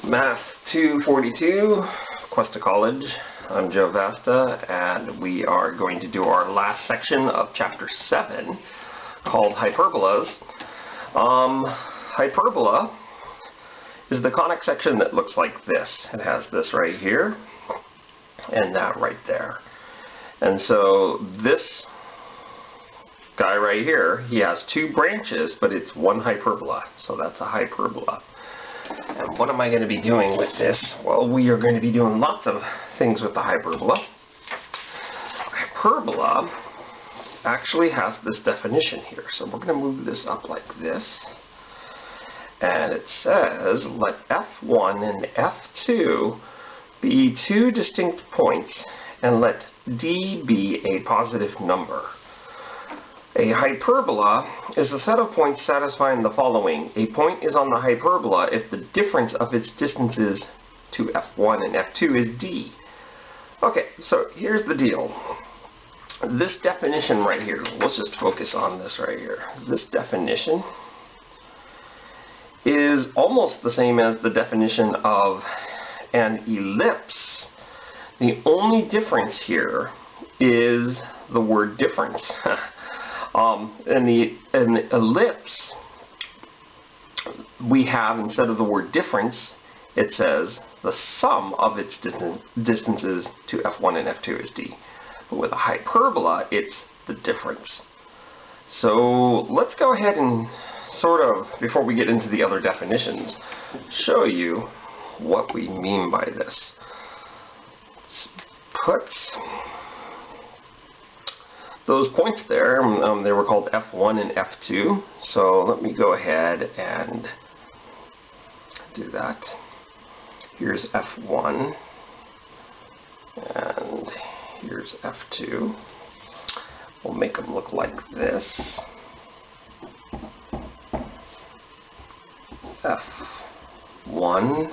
Math 242, Cuesta College. I'm Joe Vasta, and we are going to do our last section of Chapter 7, called Hyperbolas. Hyperbola is the conic section that looks like this. It has this right here, and that right there. And so this guy right here, he has two branches, but it's one hyperbola. So that's a hyperbola. And what am I going to be doing with this? Well, we are going to be doing lots of things with the hyperbola. Hyperbola actually has this definition here. So we're going to move this up like this. And it says, let F1 and F2 be two distinct points, and let D be a positive number. A hyperbola is a set of points satisfying the following. A point is on the hyperbola if the difference of its distances to F1 and F2 is D. Okay, so here's the deal. This definition right here, let's just focus on this right here. This definition is almost the same as the definition of an ellipse. The only difference here is the word difference. In the ellipse, we have, instead of the word difference, it says the sum of its distances to F1 and F2 is D. But with a hyperbola, it's the difference. So let's go ahead and sort of, before we get into the other definitions, show you what we mean by this. Let's put those points there, they were called F1 and F2. So let me go ahead and do that. Here's F1 and here's F2. We'll make them look like this. F1,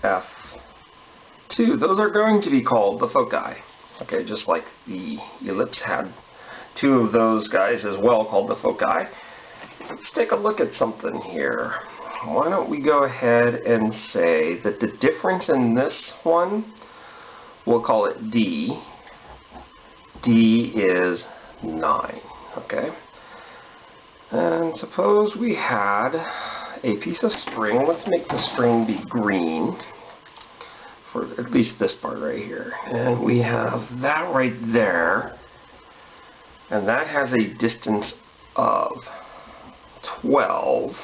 F2. Those are going to be called the foci. Okay, just like the ellipse had two of those guys as well called the foci. Let's take a look at something here. Why don't we go ahead and say that the difference in this one, we'll call it D. D is 9. Okay? And suppose we had a piece of string. Let's make the string be green, for at least this part right here. And we have that right there, and that has a distance of 12.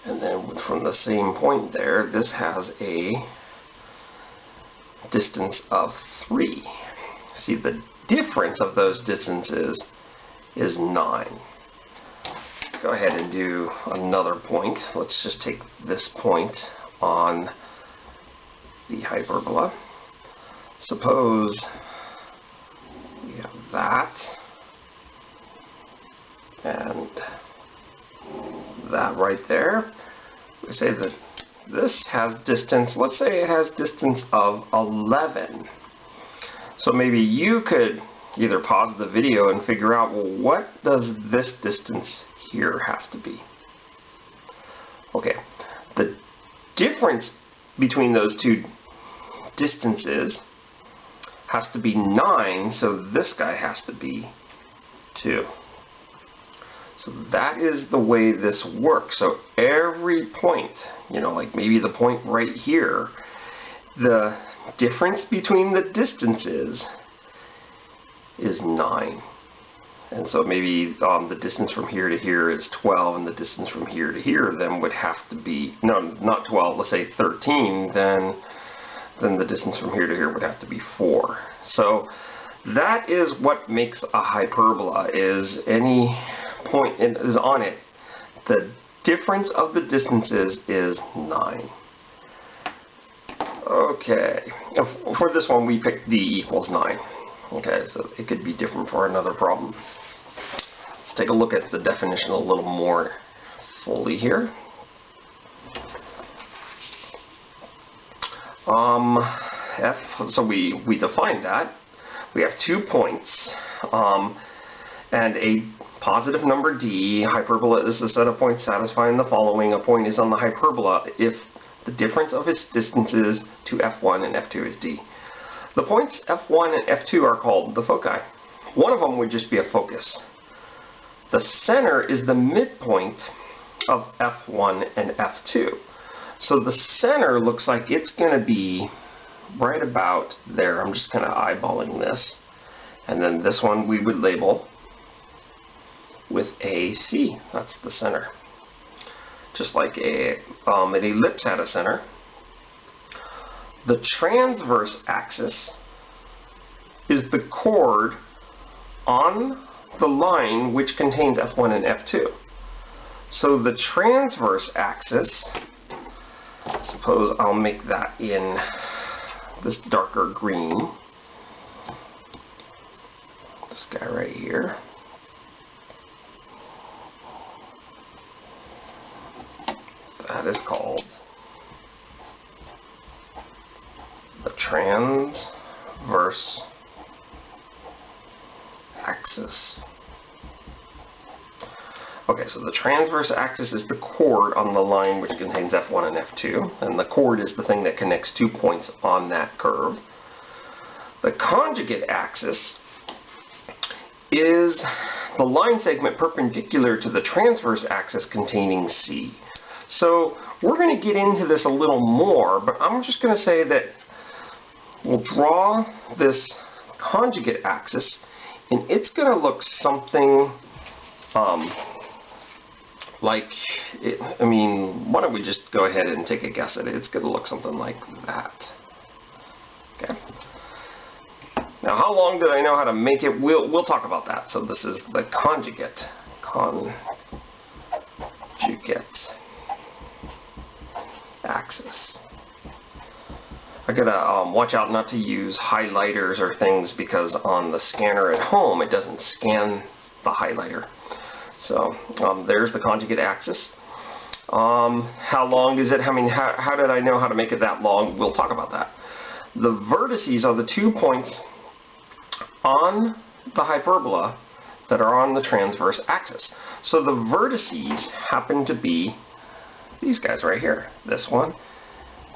And then from the same point there, this has a distance of 3. See, the difference of those distances is 9. Let's go ahead and do another point. Let's just take this point on the hyperbola. Suppose we have that and that right there. We say that this has distance, let's say it has distance of 11. So maybe you could either pause the video and figure out, well, what does this distance here have to be? Okay, the difference between those two distances has to be 9, so this guy has to be 2. So that is the way this works. So every point, you know, like maybe the point right here, the difference between the distances is 9. And so maybe the distance from here to here is 12, and the distance from here to here then would have to be, no, not 12, let's say 13, then the distance from here to here would have to be 4. So that is what makes a hyperbola, is any point is on it, the difference of the distances is 9. Okay, for this one we picked D equals 9. Okay, so it could be different for another problem. Let's take a look at the definition a little more fully here. So we defined that. We have 2 points, and a positive number d, hyperbola is the set of points satisfying the following. A point is on the hyperbola if the difference of its distances to f1 and f2 is d. The points f1 and f2 are called the foci. One of them would just be a focus. The center is the midpoint of f1 and f2. So the center looks like it's going to be right about there. I'm just kind of eyeballing this. And then this one we would label with AC. That's the center. Just like an ellipse had a center. The transverse axis is the chord on the line which contains f1 and f2. So the transverse axis, suppose I'll make that in this darker green. This guy right here. That is called the transverse axis. Okay, so the transverse axis is the chord on the line which contains f1 and f2, and the chord is the thing that connects 2 points on that curve. The conjugate axis is the line segment perpendicular to the transverse axis containing C. So we're going to get into this a little more, but I'm just going to say that we'll draw this conjugate axis, and it's going to look something like, why don't we just go ahead and take a guess at it? It's going to look something like that. Okay. Now, how long did I know how to make it? We'll talk about that. So this is the conjugate axis. I gotta watch out not to use highlighters or things, because on the scanner at home it doesn't scan the highlighter. So there's the conjugate axis. How long is it? How did I know how to make it that long? We'll talk about that. The vertices are the 2 points on the hyperbola that are on the transverse axis. So the vertices happen to be these guys right here. This one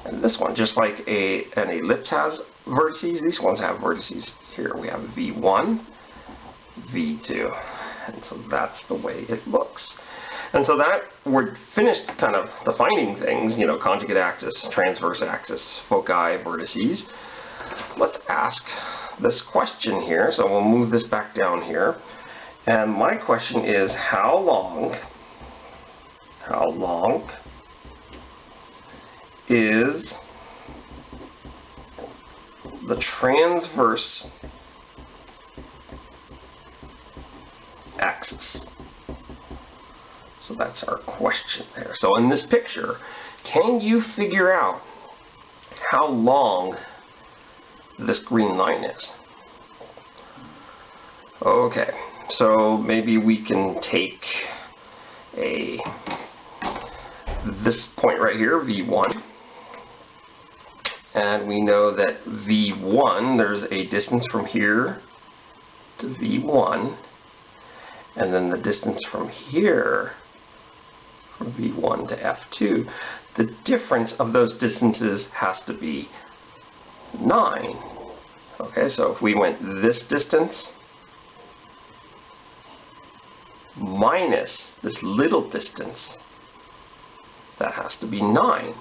and this one. Just like an ellipse has vertices, these ones have vertices. Here we have V1, V2. And so that's the way it looks. And so that we're finished kind of defining things, conjugate axis, transverse axis, foci, vertices. Let's ask this question here. So we'll move this back down here. And my question is, how long is the transverse axis? So that's our question there. So in this picture, can you figure out how long this green line is? Okay, so maybe we can take this point right here, V1, and we know that V1, there's a distance from here to V1, and then the distance from here from V1 to F2, the difference of those distances has to be 9. Okay, so if we went this distance minus this little distance, that has to be 9.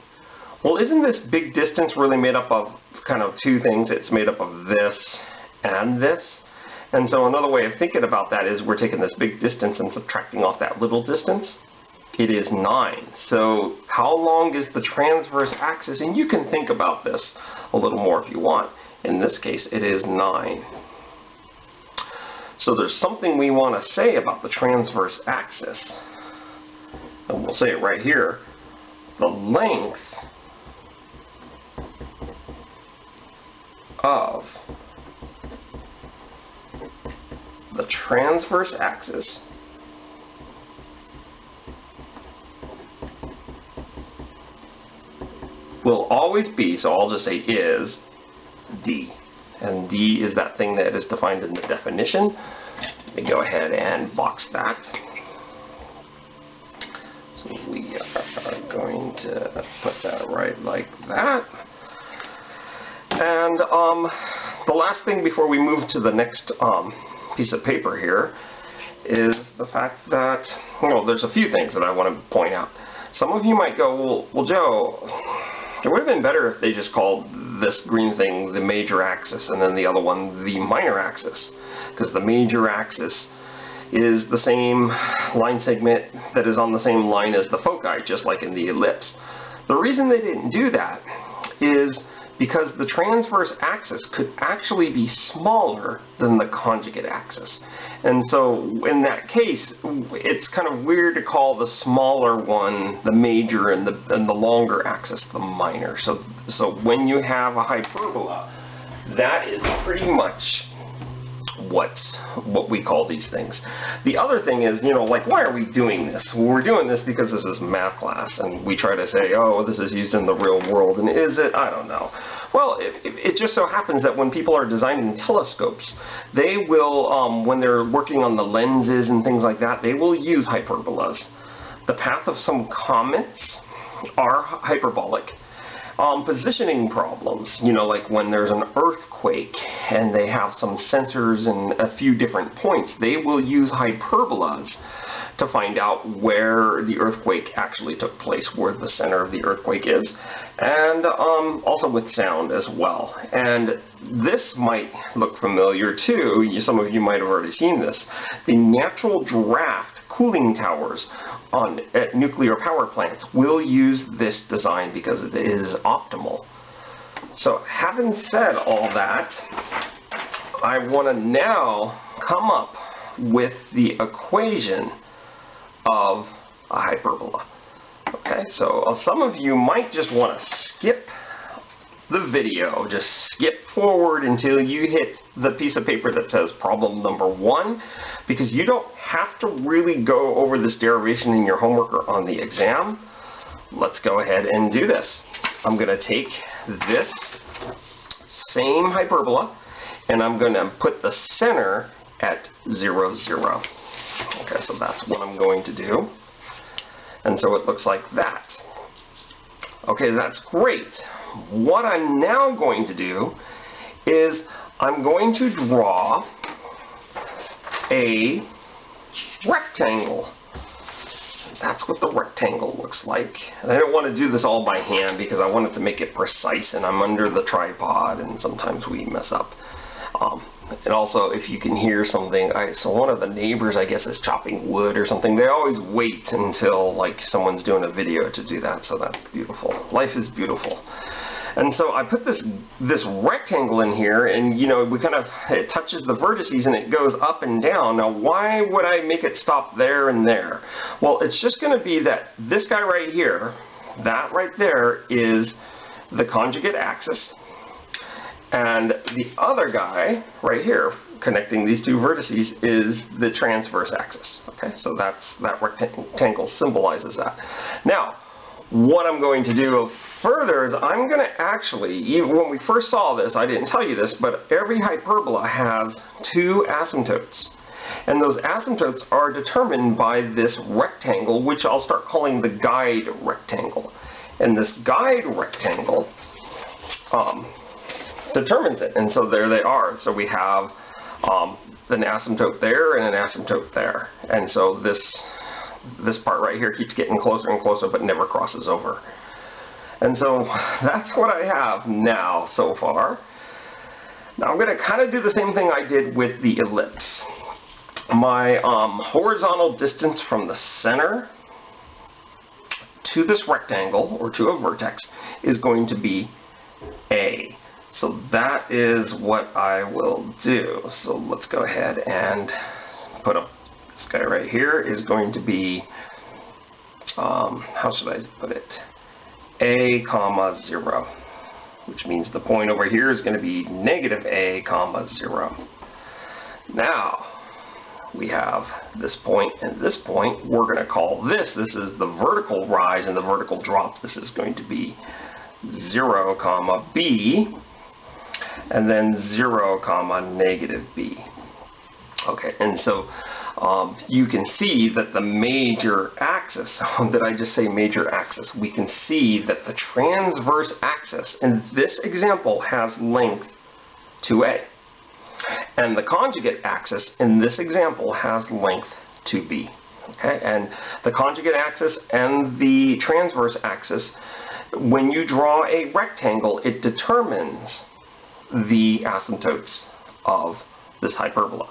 Well, isn't this big distance really made up of kind of two things? It's made up of this and this. And so another way of thinking about that is we're taking this big distance and subtracting off that little distance. It is 9. So how long is the transverse axis? And you can think about this a little more if you want. In this case, it is 9. So there's something we want to say about the transverse axis. And we'll say it right here. The length of the transverse axis will always be, so I'll just say is, d. And d is that thing that is defined in the definition. Let me go ahead and box that. So we are going to put that right like that. And the last thing before we move to the next piece of paper here is the fact that, well, there's a few things that I want to point out. Some of you might go, well, Joe, it would have been better if they just called this green thing the major axis and then the other one the minor axis, because the major axis is the same line segment that is on the same line as the foci, just like in the ellipse. The reason they didn't do that is because the transverse axis could actually be smaller than the conjugate axis. And so in that case, it's kind of weird to call the smaller one the major and the longer axis the minor. So when you have a hyperbola, that is pretty much what we call these things. The other thing is, you know, like, why are we doing this? Well, we're doing this because this is math class, and we try to say, oh, this is used in the real world, and is it? I don't know. Well, it just so happens that when people are designing telescopes, they will, when they're working on the lenses and things like that, they will use hyperbolas. The path of some comets are hyperbolic. Positioning problems, you know, like when there's an earthquake and they have some sensors in a few different points, they will use hyperbolas to find out where the earthquake actually took place, where the center of the earthquake is, and also with sound as well. And this might look familiar too. Some of you might have already seen this. The natural draft cooling towers at nuclear power plants will use this design because it is optimal. So having said all that, I want to now come up with the equation of a hyperbola. Okay, so some of you might just want to skip the video, just skip forward until you hit the piece of paper that says problem number 1, because you don't have to really go over this derivation in your homework or on the exam. Let's go ahead and do this. I'm going to take this same hyperbola and I'm going to put the center at 0, 0. Okay, so that's what I'm going to do. And so it looks like that. Okay, that's great. What I'm now going to do is I'm going to draw a rectangle. That's what the rectangle looks like. And I don't want to do this all by hand because I wanted to make it precise, and I'm under the tripod and sometimes we mess up. And also, if you can hear something, so one of the neighbors, I guess, is chopping wood or something. They always wait until like someone's doing a video to do that, so that's beautiful. Life is beautiful. And so I put this rectangle in here, and you know, it touches the vertices and it goes up and down. Now, why would I make it stop there and there? Well, it's just going to be that this guy right here, that right there is the conjugate axis. And the other guy right here connecting these two vertices is the transverse axis. Okay, so that rectangle symbolizes that. Now, what I'm going to do further is I'm going to actually, even when we first saw this, I didn't tell you this, but every hyperbola has 2 asymptotes. And those asymptotes are determined by this rectangle, which I'll start calling the guide rectangle. And this guide rectangle determines it, and so there they are. So we have an asymptote there and an asymptote there, and so this part right here keeps getting closer and closer but never crosses over. And so that's what I have now so far. Now I'm going to kind of do the same thing I did with the ellipse. My horizontal distance from the center to this rectangle, or to a vertex, is going to be A. So that is what I will do. So let's go ahead and put up this guy right here is going to be, how should I put it? A comma 0, which means the point over here is going to be negative A comma 0. Now we have this point and this point. We're going to call this is the vertical rise and the vertical drop. This is going to be 0 comma B, and then 0 comma negative B. Okay, and so you can see that the major axis, did I just say major axis? We can see that the transverse axis in this example has length 2a. And the conjugate axis in this example has length 2b. Okay, and the conjugate axis and the transverse axis, when you draw a rectangle, it determines the asymptotes of this hyperbola.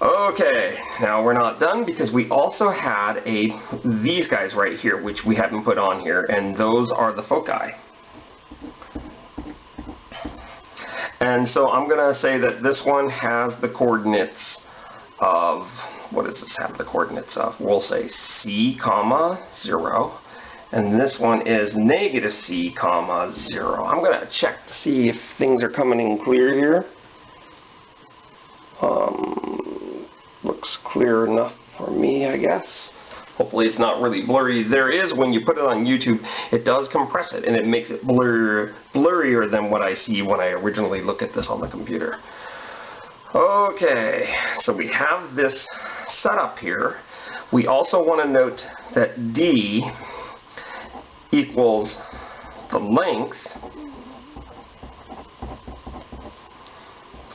Okay, now we're not done because we also had these guys right here, which we haven't put on here, and those are the foci. And so I'm going to say that this one has the coordinates of, what does this have the coordinates of? We'll say c, comma, 0. And this one is negative c, comma, 0. I'm going to check to see if things are coming in clear here. Looks clear enough for me, I guess. Hopefully it's not really blurry. There is, when you put it on YouTube, it does compress it and it makes it blurrier than what I see when I originally look at this on the computer. Okay, so we have this set up here. We also want to note that D equals the length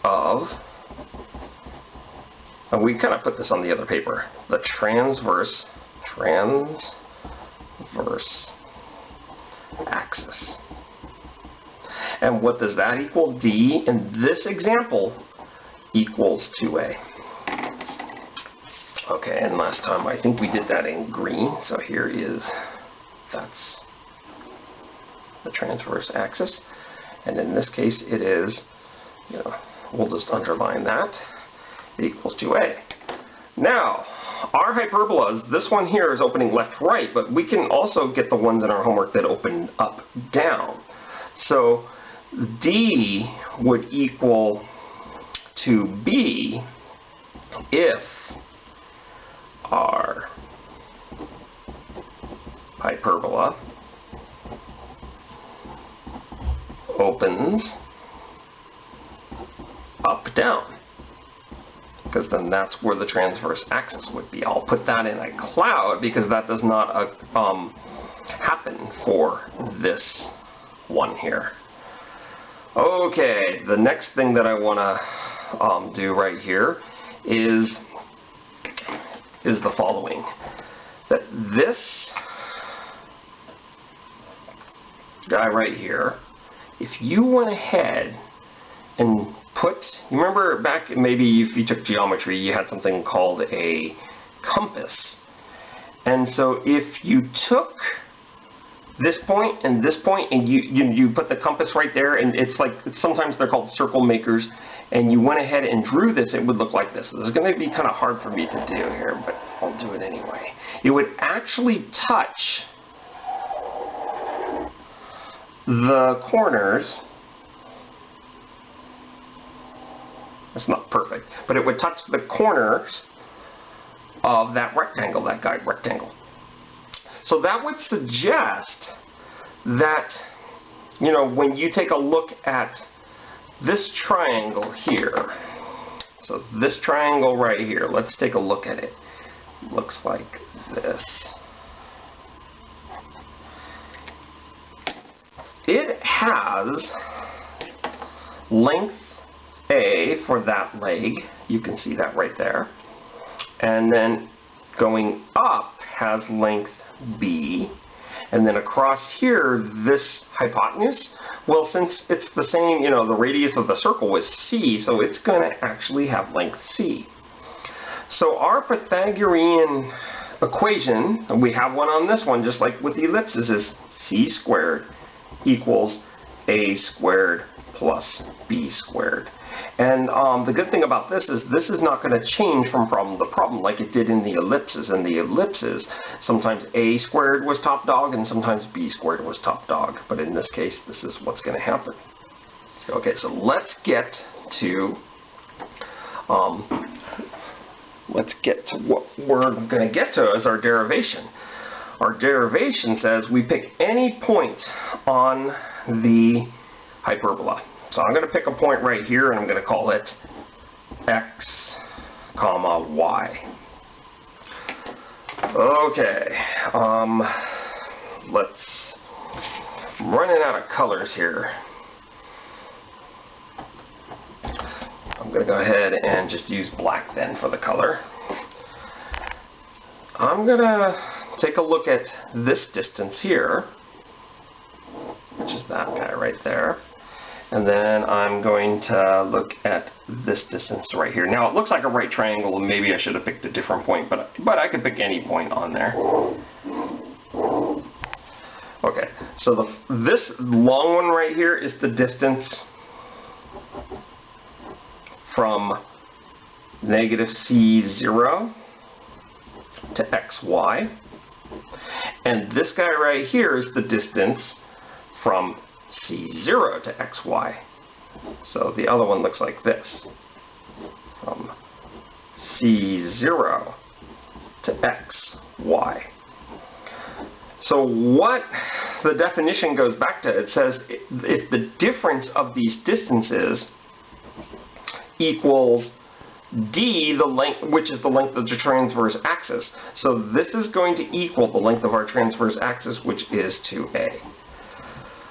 of, and we kind of put this on the other paper, the transverse axis. And what does that equal? D in this example equals 2a. Okay, and last time I think we did that in green, so here is, that's the transverse axis, and in this case it is, you know, we'll just underline that, it equals 2a. Now, our hyperbolas, this one here is opening left-right, but we can also get the ones in our homework that open up-down. So D would equal to B if our hyperbola opens up-down, because then that's where the transverse axis would be. I'll put that in a cloud because that does not happen for this one here. Okay, the next thing that I want to do right here is the following. That this guy right here, if you went ahead and put, you remember back maybe if you took geometry, you had something called a compass. And so if you took this point and you put the compass right there, and it's like, sometimes they're called circle makers, and you went ahead and drew this, it would look like this. This is going to be kind of hard for me to do here, but I'll do it anyway. It would actually touch the corners. It's not perfect, but it would touch the corners of that rectangle, that guide rectangle. So that would suggest that, you know, when you take a look at this triangle here, so this triangle right here, let's take a look at it. It looks like this. It has length A for that leg, you can see that right there, and then going up has length B, and then across here this hypotenuse, well, since it's the same, you know, the radius of the circle is C, so it's going to actually have length C. So our Pythagorean equation, and we have one on this one just like with the ellipses, is C squared equals A squared plus B squared. And the good thing about this is not going to change from problem to problem like it did in the ellipses. In the ellipses, sometimes A squared was top dog and sometimes B squared was top dog. But in this case, this is what's going to happen. Okay, so let's get to what we're going to get to as our derivation. Our derivation says we pick any point on the hyperbola. So I'm going to pick a point right here and I'm going to call it x comma, y. Okay, I'm running out of colors here. I'm going to go ahead and just use black then for the color. I'm going to take a look at this distance here, which is that guy right there. And then I'm going to look at this distance right here. Now it looks like a right triangle, and maybe I should have picked a different point, but I could pick any point on there. Okay, so this long one right here is the distance from negative C0 to xy. And this guy right here is the distance from C0 to xy. So the other one looks like this, from C0 to xy. So what the definition goes back to, it says if the difference of these distances equals d, the length, which is the length of the transverse axis. So this is going to equal the length of our transverse axis, which is 2a.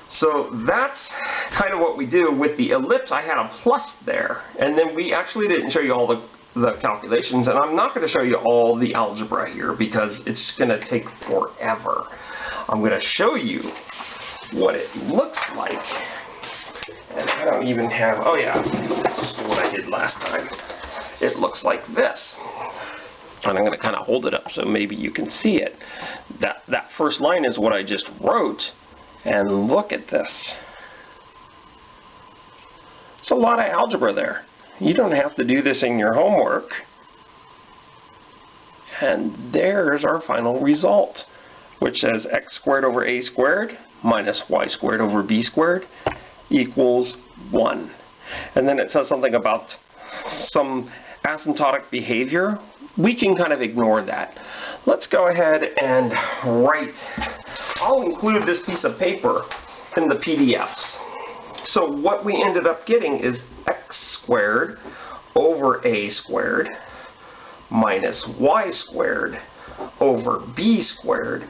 So that's kind of what we do with the ellipse. I had a plus there, and then we actually didn't show you all the calculations, and I'm not going to show you all the algebra here because it's going to take forever. I'm going to show you what it looks like, and I don't even have, oh yeah, this is what I did last time. It looks like this, and I'm going to kind of hold it up so maybe you can see it. That first line is what I just wrote. And look at this. It's a lot of algebra there. You don't have to do this in your homework. And there's our final result, which says x squared over a squared minus y squared over b squared equals 1. And then it says something about some asymptotic behavior. We can kind of ignore that. Let's go ahead and write. I'll include this piece of paper in the PDFs. So what we ended up getting is x squared over a squared minus y squared over b squared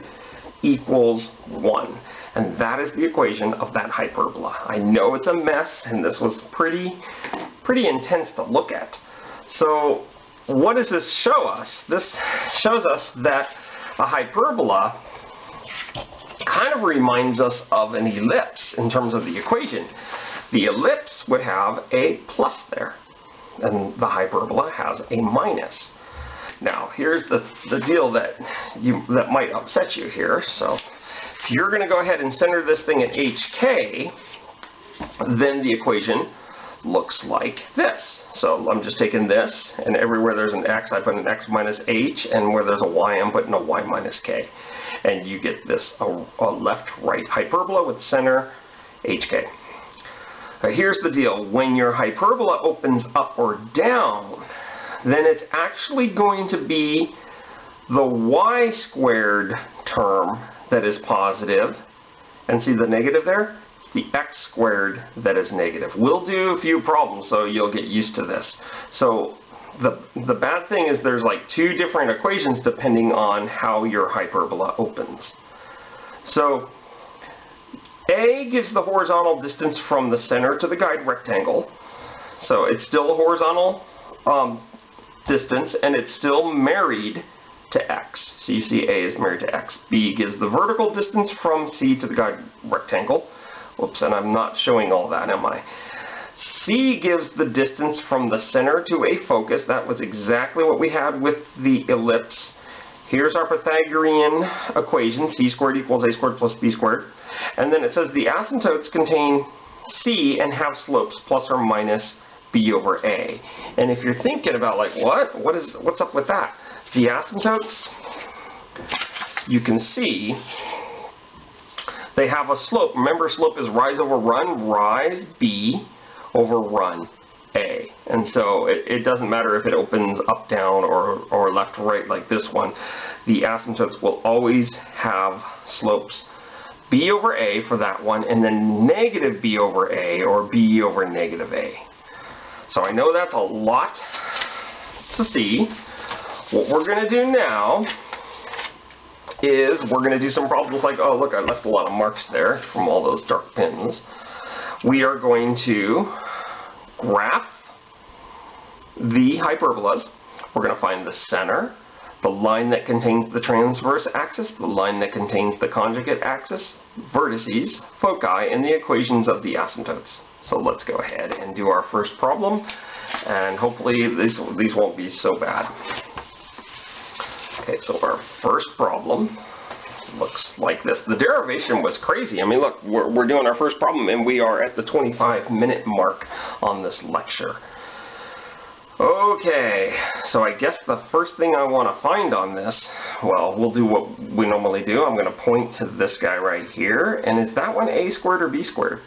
equals 1. And that is the equation of that hyperbola. I know it's a mess, and this was pretty intense to look at. So what does this show us? This shows us that a hyperbola kind of reminds us of an ellipse in terms of the equation. The ellipse would have a plus there, and the hyperbola has a minus. Now, here's the deal that might upset you here. So, if you're going to go ahead and center this thing at HK, then the equation looks like this. So I'm just taking this, and everywhere there's an x, I put an x minus h, and where there's a y, I'm putting a y minus k. And you get this, a left-right hyperbola with center hk. Now here's the deal. When your hyperbola opens up or down, then it's actually going to be the y squared term that is positive. And see the negative there? It's the x squared that is negative. We'll do a few problems so you'll get used to this. So the bad thing is there's like two different equations depending on how your hyperbola opens. So A gives the horizontal distance from the center to the guide rectangle. So it's still a horizontal distance, and it's still married to x. So you see A is married to x. B gives the vertical distance from C to the guide rectangle. Whoops, and I'm not showing all that, am I? C gives the distance from the center to a focus. That was exactly what we had with the ellipse. Here's our Pythagorean equation, c squared equals a squared plus b squared. And then it says the asymptotes contain c and have slopes plus or minus b over a. And if you're thinking about like, what's up with that? The asymptotes, you can see they have a slope. Remember, slope is rise over run, rise b over run a. And so it doesn't matter if it opens up, down, or left, right like this one. The asymptotes will always have slopes b over a for that one, and then negative b over a, or b over negative a. So I know that's a lot to see. What we're going to do now is we're going to do some problems like, oh look, I left a lot of marks there from all those dark pins. We are going to graph the hyperbolas. We're going to find the center, the line that contains the transverse axis, the line that contains the conjugate axis, vertices, foci, and the equations of the asymptotes. So let's go ahead and do our first problem, and hopefully these won't be so bad. Okay, so our first problem looks like this. The derivation was crazy. I mean, look, we're doing our first problem, and we are at the 25-minute mark on this lecture. Okay, so I guess the first thing I want to find on this, well, we'll do what we normally do. I'm going to point to this guy right here, and is that one a squared or b squared?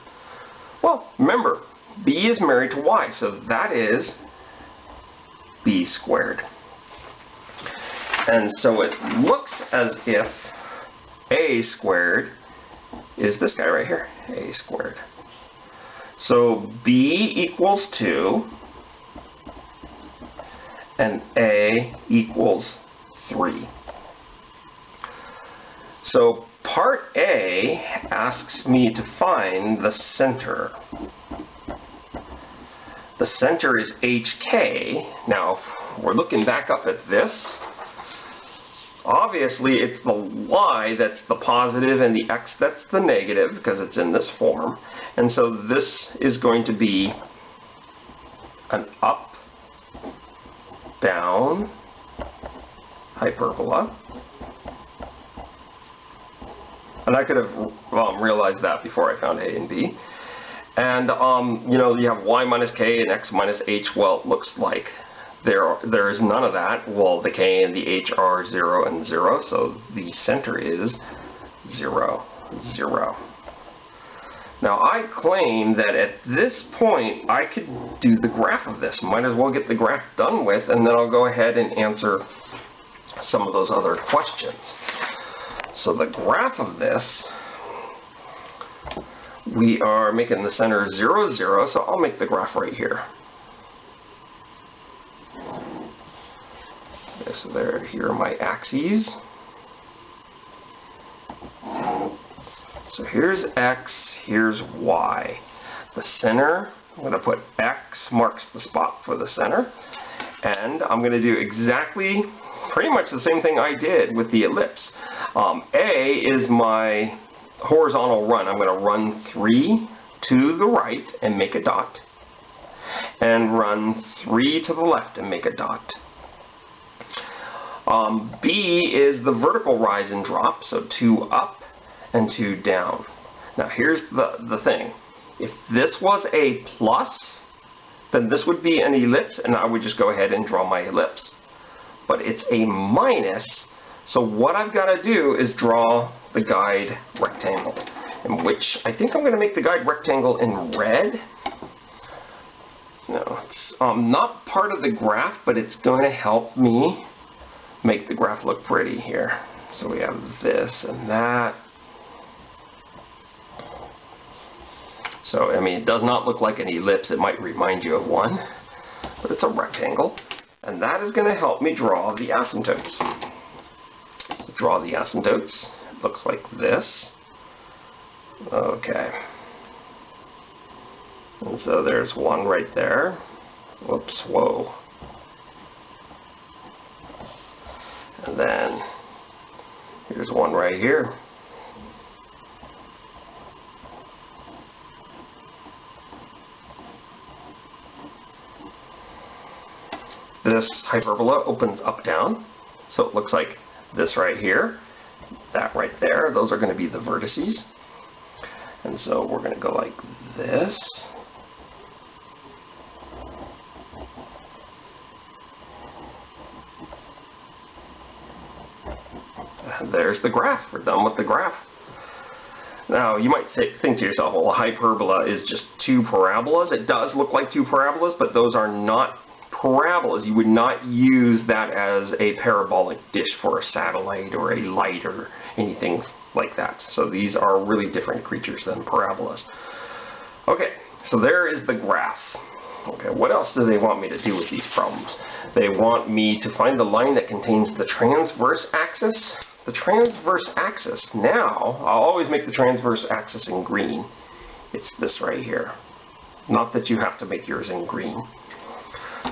Well, remember, b is married to y, so that is b squared. And so it looks as if a squared is this guy right here, a squared. So b equals 2, and a equals 3. So part A asks me to find the center. The center is HK. Now, if we're looking back up at this, obviously it's the y that's the positive and the x that's the negative, because it's in this form. And so this is going to be an up, down hyperbola. And I could have realized that before I found a and b. And you know, you have y minus k and x minus h. Well, it looks like there is none of that. Well, the k and the h are 0 and 0, so the center is 0, 0. Now, I claim that at this point I could do the graph of this. Might as well get the graph done with, and then I'll go ahead and answer some of those other questions. So the graph of this, we are making the center 0, 0, so I'll make the graph right here. Okay, so here are my axes. So here's x, here's y. The center, I'm going to put x marks the spot for the center. And I'm going to do exactly, pretty much the same thing I did with the ellipse. A is my horizontal run. I'm going to run 3 to the right and make a dot. And run 3 to the left and make a dot. B is the vertical rise and drop, so 2 up and 2 down. Now here's the thing. If this was a plus, then this would be an ellipse, and I would just go ahead and draw my ellipse. But it's a minus, so what I've got to do is draw the guide rectangle, in which I think I'm going to make the guide rectangle in red. No, it's not part of the graph, but it's going to help me make the graph look pretty here. So we have this and that. So, I mean, it does not look like an ellipse. It might remind you of one, but it's a rectangle. And that is going to help me draw the asymptotes. So draw the asymptotes. It looks like this. Okay. And so there's one right there. Whoops, whoa. And then here's one right here. This hyperbola opens up down, so it looks like this right here, that right there. Those are going to be the vertices. And so we're going to go like this. And there's the graph. We're done with the graph. Now, you might think to yourself, well, a hyperbola is just 2 parabolas. It does look like 2 parabolas, but those are not parabolas. You would not use that as a parabolic dish for a satellite or a light or anything like that. So these are really different creatures than parabolas. Okay, so there is the graph. Okay, what else do they want me to do with these problems? They want me to find the line that contains the transverse axis. The transverse axis, now, I'll always make the transverse axis in green. It's this right here. Not that you have to make yours in green.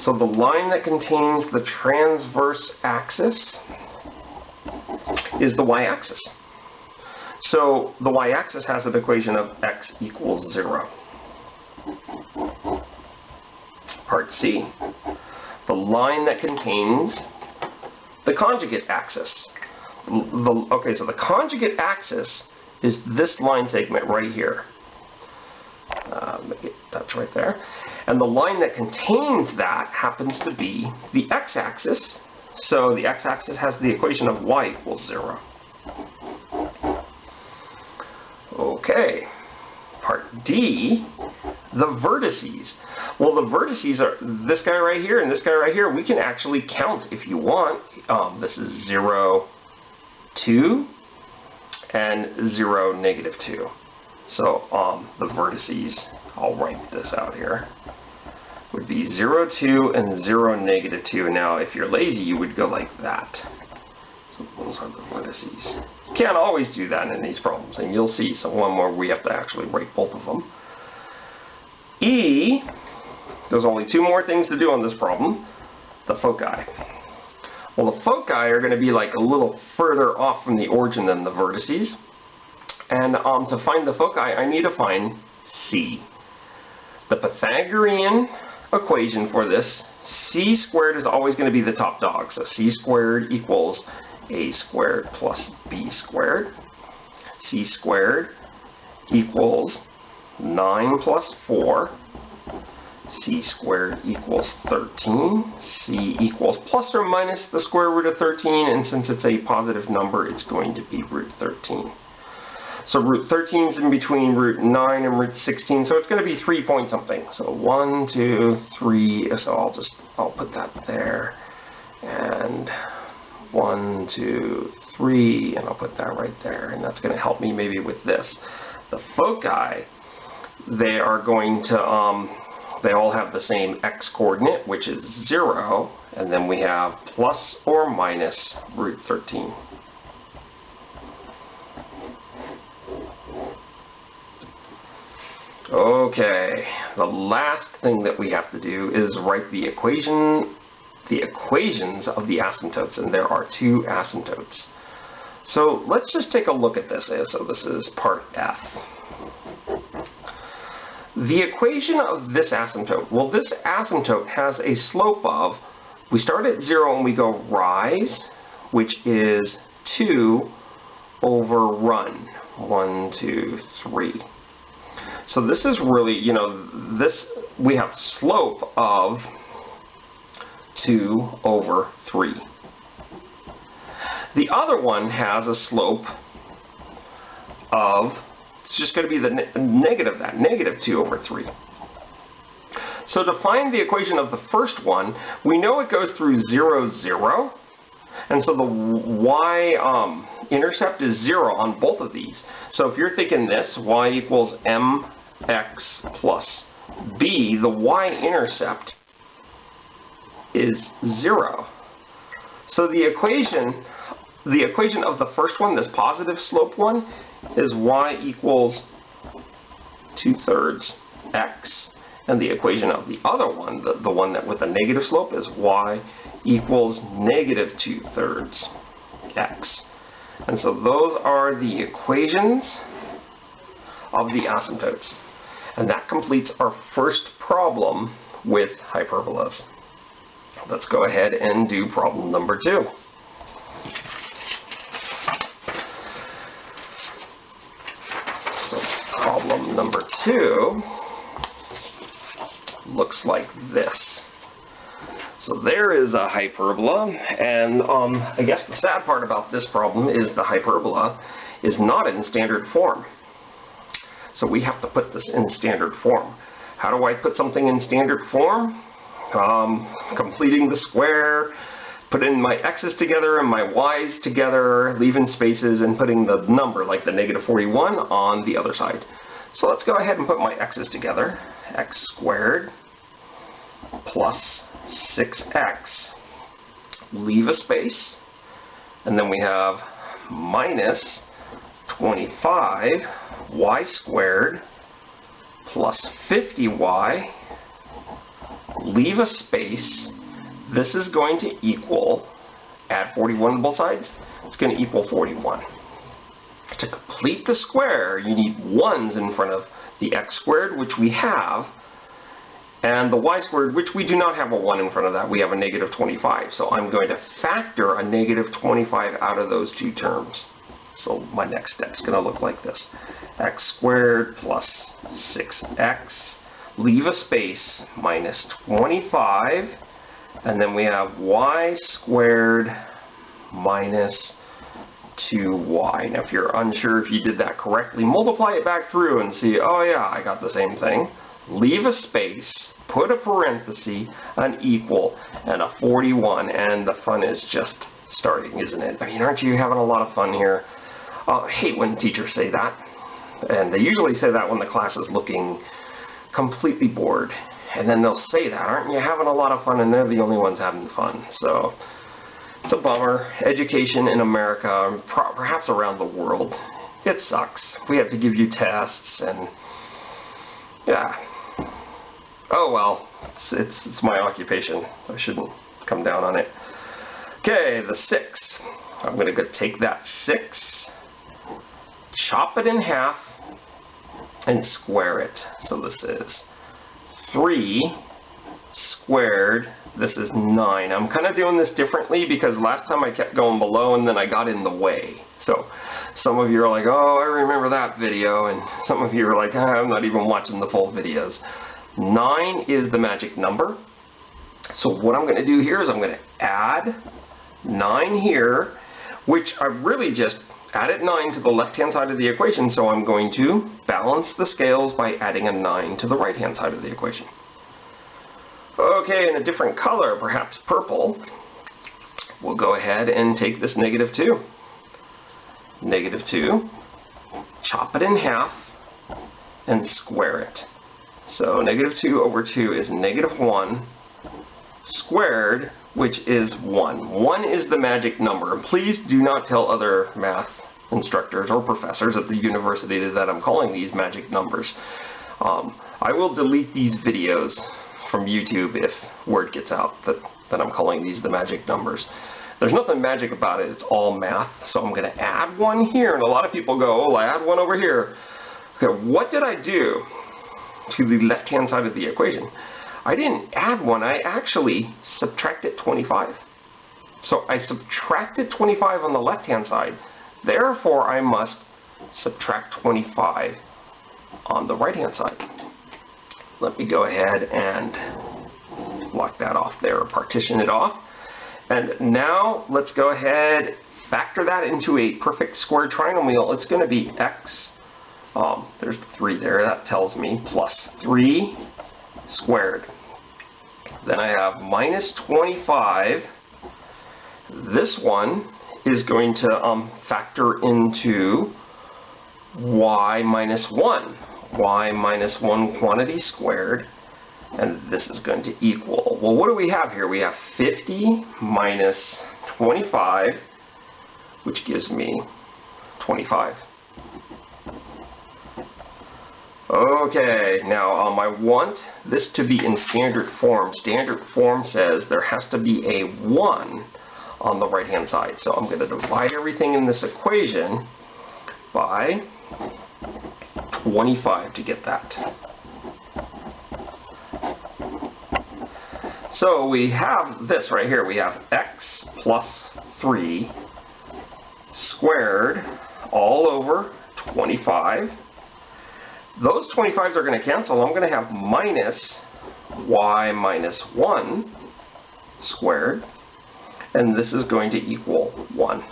So the line that contains the transverse axis is the y-axis. So the y-axis has an equation of x equals 0. Part C, the line that contains the conjugate axis. Okay, so the conjugate axis is this line segment right here. Make it touch right there. And the line that contains that happens to be the x-axis. So the x-axis has the equation of y equals 0. Okay, part D, the vertices. Well, the vertices are this guy right here and this guy right here. We can actually count if you want. This is 0, 2, and 0, negative 2. So the vertices, I'll write this out here, would be 0, 2, and 0, negative 2. Now, if you're lazy, you would go like that. So those are the vertices. You can't always do that in these problems, and you'll see one where we have to actually write both of them. E, there's only two more things to do on this problem, the foci. Well, the foci are going to be like a little further off from the origin than the vertices. And to find the foci, I need to find C. The Pythagorean equation for this, c squared is always going to be the top dog. So c squared equals a squared plus b squared. C squared equals 9 plus 4. C squared equals 13. C equals plus or minus the square root of 13, and since it's a positive number, it's going to be root 13. So root 13 is in between root 9 and root 16, so it's going to be 3 point something. So 1, 2, 3, so I'll put that there, and 1, 2, 3, and I'll put that right there, and that's going to help me maybe with this. The foci, they are going to, they all have the same x coordinate, which is 0, and then we have plus or minus root 13. Okay, the last thing that we have to do is write the equations of the asymptotes, and there are two asymptotes. So let's just take a look at this. So this is part F. The equation of this asymptote, well, this asymptote has a slope of, we start at 0 and we go rise, which is 2 over run, 1, 2, 3. So this is really, we have slope of 2 over 3. The other one has a slope of, it's just going to be the negative that, negative 2 over 3. So to find the equation of the first one, we know it goes through 0, 0. And so the y-intercept is 0 on both of these. So if you're thinking this, y equals mx plus b, the y-intercept is 0. So the equation of the first one, this positive slope one, is y equals 2/3 x. And the equation of the other one, the one that with a negative slope, is y equals negative 2/3 x. And so those are the equations of the asymptotes. And that completes our first problem with hyperbolas. Let's go ahead and do problem number 2. So problem number 2 looks like this. So there is a hyperbola, and I guess the sad part about this problem is the hyperbola is not in standard form. So we have to put this in standard form. How do I put something in standard form? Completing the square, putting my x's together and my y's together, leaving spaces, and putting the number, like the negative 41, on the other side. So let's go ahead and put my x's together. X squared plus 6x, leave a space, and then we have minus 25y squared plus 50y, leave a space. This is going to equal, add 41 to both sides, it's going to equal 41. To complete the square, you need 1's in front of the x squared, which we have, and the y squared, which we do not have a 1 in front of that. We have a negative 25. So I'm going to factor a negative 25 out of those two terms. So my next step is going to look like this. X squared plus 6x, leave a space, minus 25, and then we have y squared minus 2y. Now if you're unsure if you did that correctly, multiply it back through and see, oh yeah, I got the same thing. Leave a space, put a parenthesis, an equal, and a 41, and the fun is just starting, isn't it? I mean, aren't you having a lot of fun here? I hate when teachers say that, and they usually say that when the class is looking completely bored, and then they'll say that, aren't you having a lot of fun, and they're the only ones having fun. So it's a bummer. Education in America, perhaps around the world, it sucks. We have to give you tests, and yeah. Oh well, it's my occupation. I shouldn't come down on it. Okay, the 6. I'm going to go take that 6, chop it in half, and square it. So this is 3 squared. This is 9. I'm kind of doing this differently because last time I kept going below and then I got in the way. So some of you are like, oh, I remember that video, and some of you are like, I'm not even watching the full videos. 9 is the magic number. So what I'm going to do here is I'm going to add 9 here, which I really just added 9 to the left-hand side of the equation, so I'm going to balance the scales by adding a 9 to the right-hand side of the equation. Okay, in a different color, perhaps purple, we'll go ahead and take this negative 2. Negative 2, chop it in half, and square it. So negative 2 over 2 is negative 1 squared, which is 1. 1 is the magic number. And please do not tell other math instructors or professors at the university that I'm calling these magic numbers. I will delete these videos from YouTube if word gets out that I'm calling these the magic numbers. There's nothing magic about it. It's all math. So I'm going to add 1 here, and a lot of people go, oh, I add 1 over here. Okay, what did I do to the left-hand side of the equation? I didn't add 1. I actually subtracted 25. So I subtracted 25 on the left-hand side. Therefore, I must subtract 25 on the right-hand side. Let me go ahead and block that off there, or partition it off. And now let's go ahead, factor that into a perfect square trinomial. It's going to be x, there's 3 there, that tells me, plus 3 squared. Then I have minus 25. This one is going to factor into y minus 1. Y minus 1 quantity squared. And this is going to equal, well, what do we have here? We have 50 minus 25, which gives me 25. Okay, now I want this to be in standard form. Standard form says there has to be a 1 on the right-hand side. So I'm going to divide everything in this equation by 25 to get that. So we have this right here. We have x plus 3 squared all over 25. Those 25s are going to cancel. I'm going to have minus y minus 1 squared. And this is going to equal 1.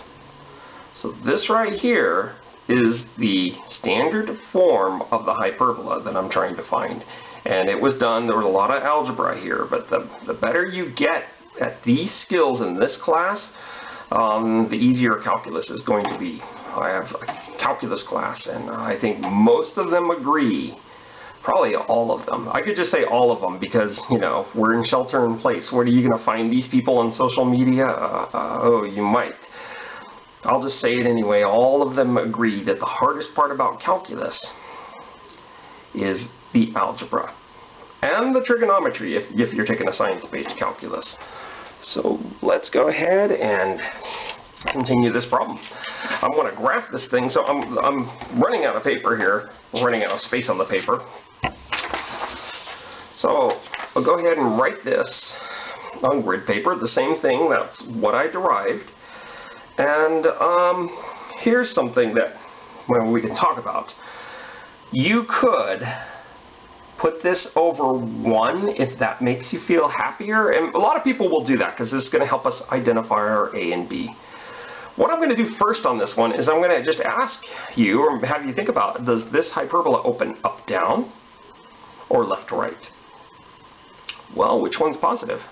So this right here is the standard form of the hyperbola that I'm trying to find. And it was done, there was a lot of algebra here, but the better you get at these skills in this class, the easier calculus is going to be. I have a calculus class, and I think most of them agree Probably all of them. I could just say all of them because, you know, we're in shelter in place. Where are you going to find these people on social media? Oh, you might. I'll just say it anyway. All of them agree that the hardest part about calculus is the algebra and the trigonometry if you're taking a science-based calculus. So let's go ahead and continue this problem. I want to graph this thing, so I'm running out of paper here. I'm running out of space on the paper. So I'll go ahead and write this on grid paper, the same thing. That's what I derived. And here's something that we can talk about. You could put this over 1 if that makes you feel happier. And a lot of people will do that because this is going to help us identify our A and B. What I'm going to do first on this one is I'm going to just ask you, or have you think about, does this hyperbola open up, down, or left, right? Well, which one's positive?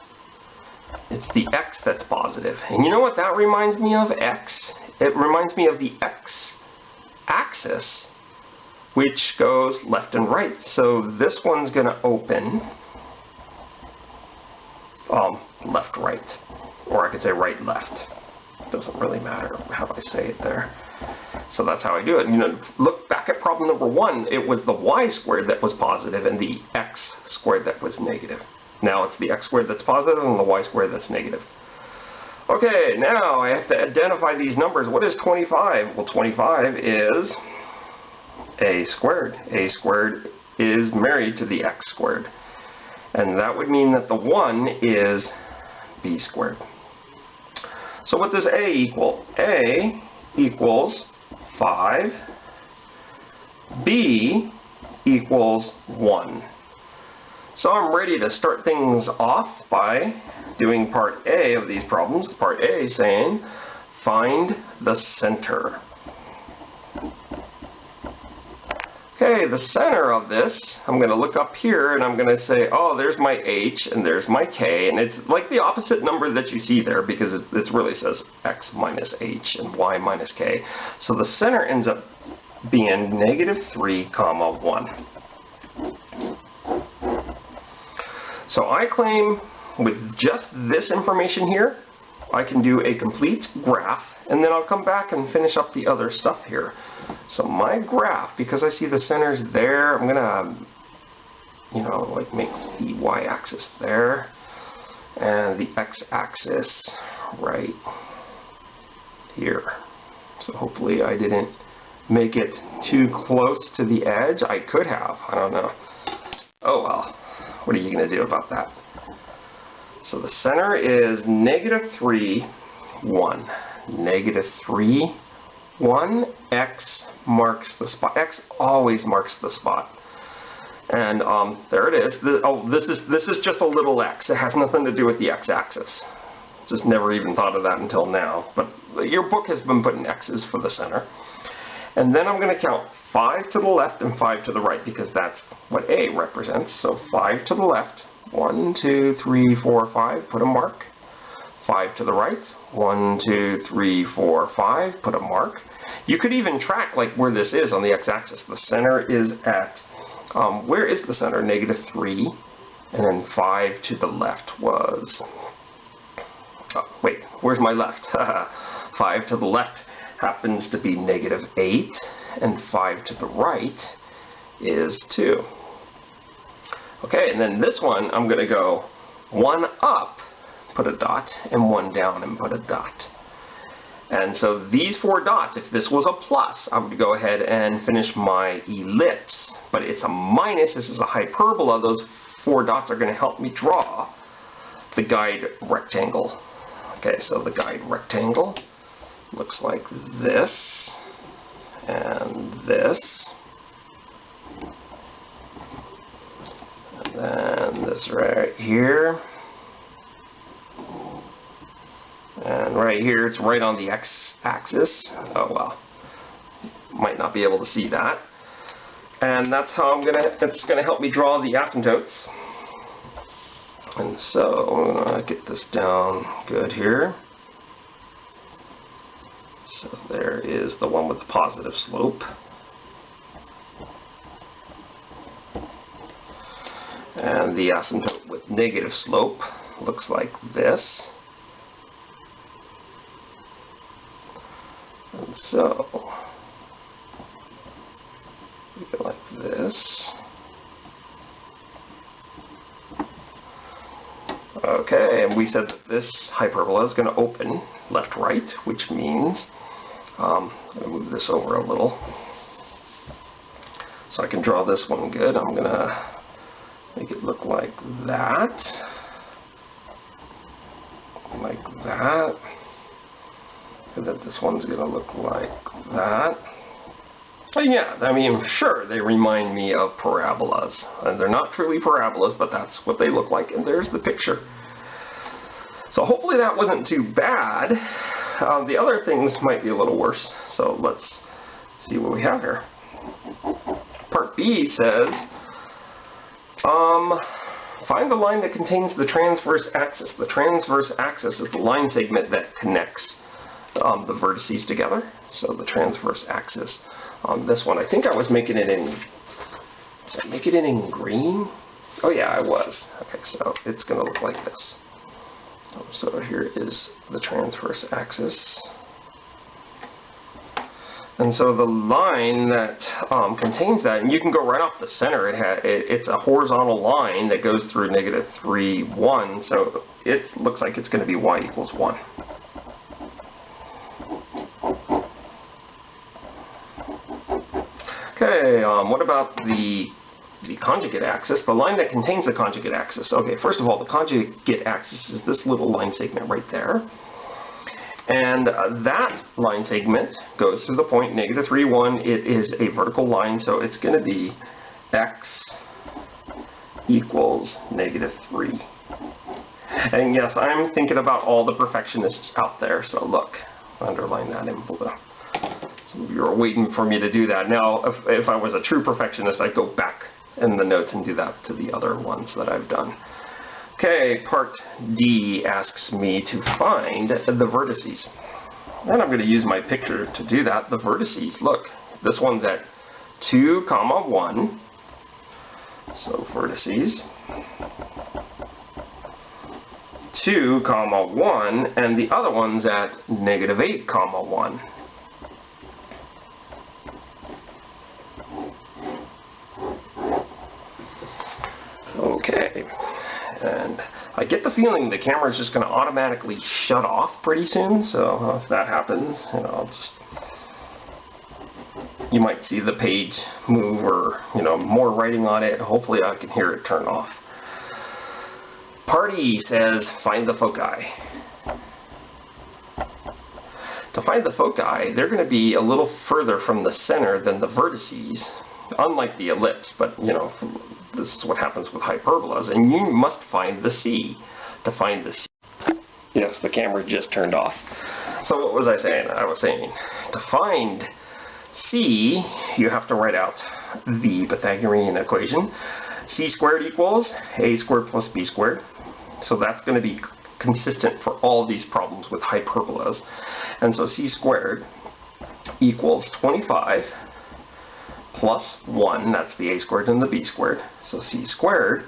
It's the x that's positive. And you know what that reminds me of, x? It reminds me of the x-axis, which goes left and right. So this one's going to open left, right. Or I could say right, left. Doesn't really matter how I say it there. So that's how I do it. You know, look back at problem number 1. It was the y squared that was positive and the x squared that was negative. Now it's the x squared that's positive and the y squared that's negative. Okay, now I have to identify these numbers. What is 25? Well, 25 is a squared. A squared is married to the x squared. And that would mean that the 1 is b squared. So what does A equal? A equals 5. B equals 1. So I'm ready to start things off by doing part A of these problems. Part A is saying, find the center. Okay, the center of this, I'm going to look up here and I'm going to say, oh, there's my H and there's my K, and it's like the opposite number that you see there because it really says X minus H and Y minus K. So the center ends up being -3, 1. So I claim with just this information here, I can do a complete graph, and then I'll come back and finish up the other stuff here. So my graph, because I see the centers there, I'm gonna, you know, like make the y-axis there, and the x-axis right here. So hopefully I didn't make it too close to the edge. I could have, I don't know. Oh well, what are you gonna do about that? So the center is -3, 1. -3, 1. X marks the spot. X always marks the spot. And there it is. This is just a little x. It has nothing to do with the x-axis. Just never even thought of that until now. But your book has been putting x's for the center. And then I'm going to count 5 to the left and 5 to the right because that's what A represents. So 5 to the left. 1, 2, 3, 4, 5, put a mark. 5 to the right. 1, 2, 3, 4, 5, put a mark. You could even track like where this is on the x-axis. The center is at, where is the center? -3. And then 5 to the left was, oh, wait, where's my left? 5 to the left happens to be -8. And 5 to the right is 2. Okay, and then this one, I'm going to go 1 up, put a dot, and 1 down and put a dot. And so these 4 dots, if this was a plus, I would go ahead and finish my ellipse. But it's a minus, this is a hyperbola. Those 4 dots are going to help me draw the guide rectangle. Okay, so the guide rectangle looks like this, and this. And this right here, and right here it's right on the x-axis. Oh well, might not be able to see that. And that's how it's gonna help me draw the asymptotes. And so I'm gonna get this down good here. So there is the one with the positive slope. And the asymptote with negative slope looks like this. And so, we go like this. Okay, and we said that this hyperbola is going to open left-right, which means I'm going to move this over a little so I can draw this one good. I'm going to make it look like that. Like that. And then this one's going to look like that. And yeah, I mean, sure, they remind me of parabolas. And they're not truly parabolas, but that's what they look like. And there's the picture. So hopefully that wasn't too bad. The other things might be a little worse. So let's see what we have here. Part B says, find the line that contains the transverse axis. The transverse axis is the line segment that connects the vertices together. So the transverse axis on this one, I think I was making it in, did I make it in green? Oh yeah, I was. Okay, so it's going to look like this. So here is the transverse axis. And so the line that contains that, and you can go right off the center, it's a horizontal line that goes through -3, 1, so it looks like it's going to be y equals 1. Okay, what about the conjugate axis? The line that contains the conjugate axis. Okay, first of all, the conjugate axis is this little line segment right there. And that line segment goes through the point -3, 1. It is a vertical line, so it's going to be x equals -3. And yes, I'm thinking about all the perfectionists out there, so look, underline that in blue. Some of you are waiting for me to do that. Now, if I was a true perfectionist, I'd go back in the notes and do that to the other ones that I've done. Okay, part D asks me to find the vertices. And I'm going to use my picture to do that. The vertices, look, this one's at 2, 1. So vertices. 2, 1, and the other one's at -8, 1. Okay, and I get the feeling the camera is just going to automatically shut off pretty soon, so if that happens, you might see the page move or, more writing on it. Hopefully I can hear it turn off. Part E says, find the foci. To find the foci, they're going to be a little further from the center than the vertices, unlike the ellipse, but, this is what happens with hyperbolas, and you must find the C. To find the C. Yes, the camera just turned off. So what was I saying? I was saying, to find C, you have to write out the Pythagorean equation. C squared equals A squared plus B squared. So that's going to be consistent for all these problems with hyperbolas. And so C squared equals 25 plus 1, that's the A squared and the B squared. So C squared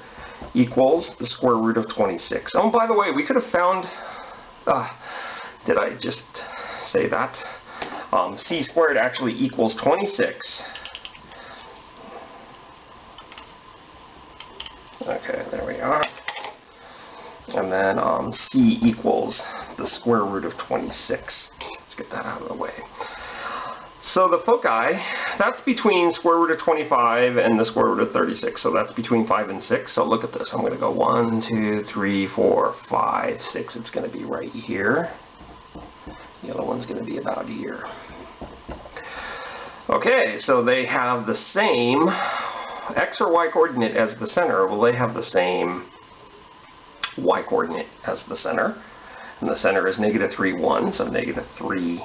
equals the square root of 26. Oh, by the way, we could have found, did I just say that? C squared actually equals 26. Okay, there we are. And then C equals the square root of 26. Let's get that out of the way. So the foci, that's between square root of 25 and the square root of 36. So that's between 5 and 6. So look at this. I'm going to go 1, 2, 3, 4, 5, 6. It's going to be right here. The other one's going to be about here. Okay, so they have the same x or y coordinate as the center. Well, they have the same y coordinate as the center. And the center is -3, 1. So -3,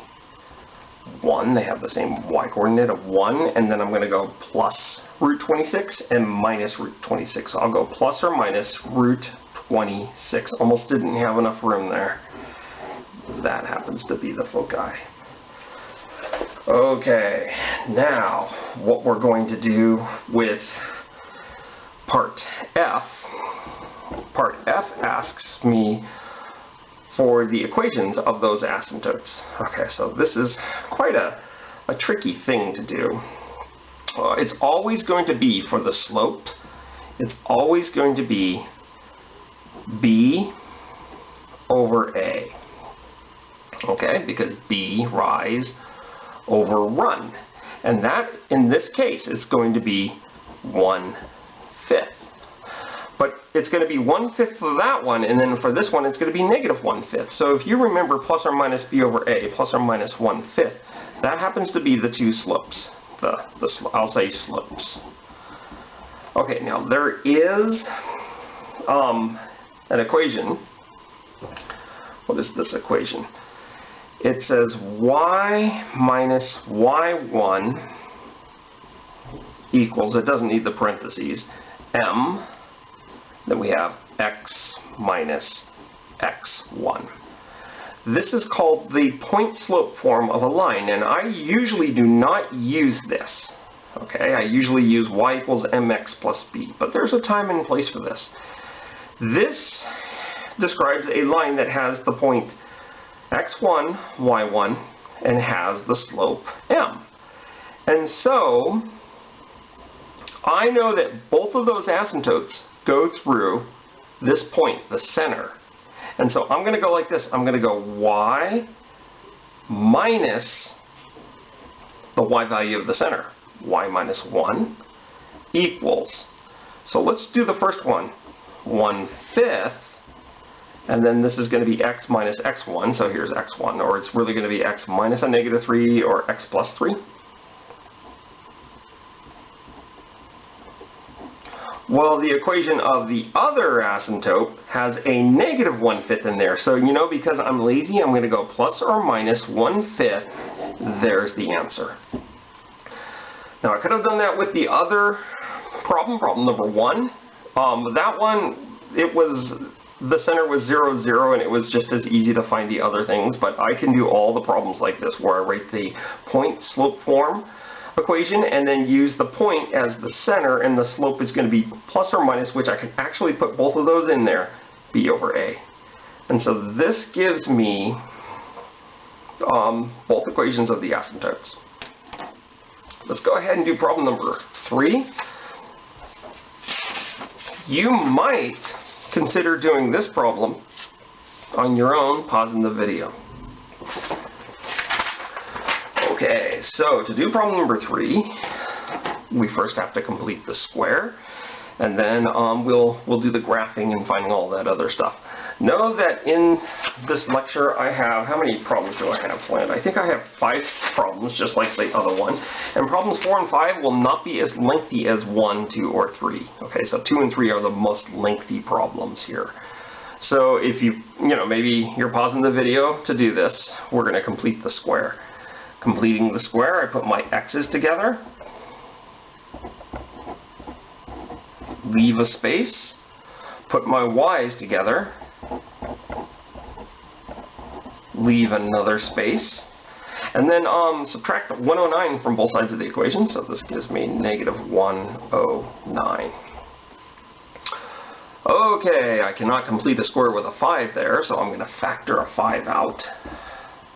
1. They have the same y coordinate of 1. And then I'm going to go plus root 26 and minus root 26. I'll go plus or minus root 26. Almost didn't have enough room there. That happens to be the foci. Okay, now what we're going to do with part F. Part F asks me for the equations of those asymptotes. Okay, so this is quite a tricky thing to do. It's always going to be, for the slope, it's always going to be B over A. Okay, because B, rise, over run. And that, in this case, is going to be 1/5. But it's going to be 1/5 for that one, and then for this one it's going to be -1/5. So if you remember plus or minus B over A, plus or minus 1/5, that happens to be the two slopes. I'll say slopes. Okay, now there is an equation. What is this equation? It says y minus y1 equals, it doesn't need the parentheses, m. Then we have x minus x1. This is called the point slope form of a line, and I usually do not use this. Okay, I usually use y equals mx plus b, but there's a time and place for this. This describes a line that has the point x1, y1, and has the slope m. And so I know that both of those asymptotes go through this point, the center. And so I'm going to go like this. I'm going to go y minus the y value of the center, y minus 1, equals. So let's do the first one, 1/5, and then this is going to be x minus x1, so here's x1, or it's really going to be x minus a -3 or x plus 3. Well, the equation of the other asymptote has a -1/5 in there. So, you know, because I'm lazy, I'm going to go plus or minus 1/5. There's the answer. Now, I could have done that with the other problem number 1. That one, the center was 0, 0, and it was just as easy to find the other things. But I can do all the problems like this, where I write the point slope form equation and then use the point as the center, and the slope is going to be plus or minus, which I can actually put both of those in there, B over A. And so this gives me both equations of the asymptotes. Let's go ahead and do problem number 3. You might consider doing this problem on your own, pausing the video. Okay, so to do problem number 3, we first have to complete the square, and then we'll do the graphing and finding all that other stuff. Know that in this lecture I have, how many problems do I have planned? I think I have 5 problems, just like the other one. And problems 4 and 5 will not be as lengthy as 1, 2, or 3. Okay, so 2 and 3 are the most lengthy problems here. So if maybe you're pausing the video to do this, we're going to complete the square. Completing the square, I put my x's together, leave a space, put my y's together, leave another space, and then subtract 109 from both sides of the equation, so this gives me -109. Okay, I cannot complete a square with a 5 there, so I'm going to factor a 5 out.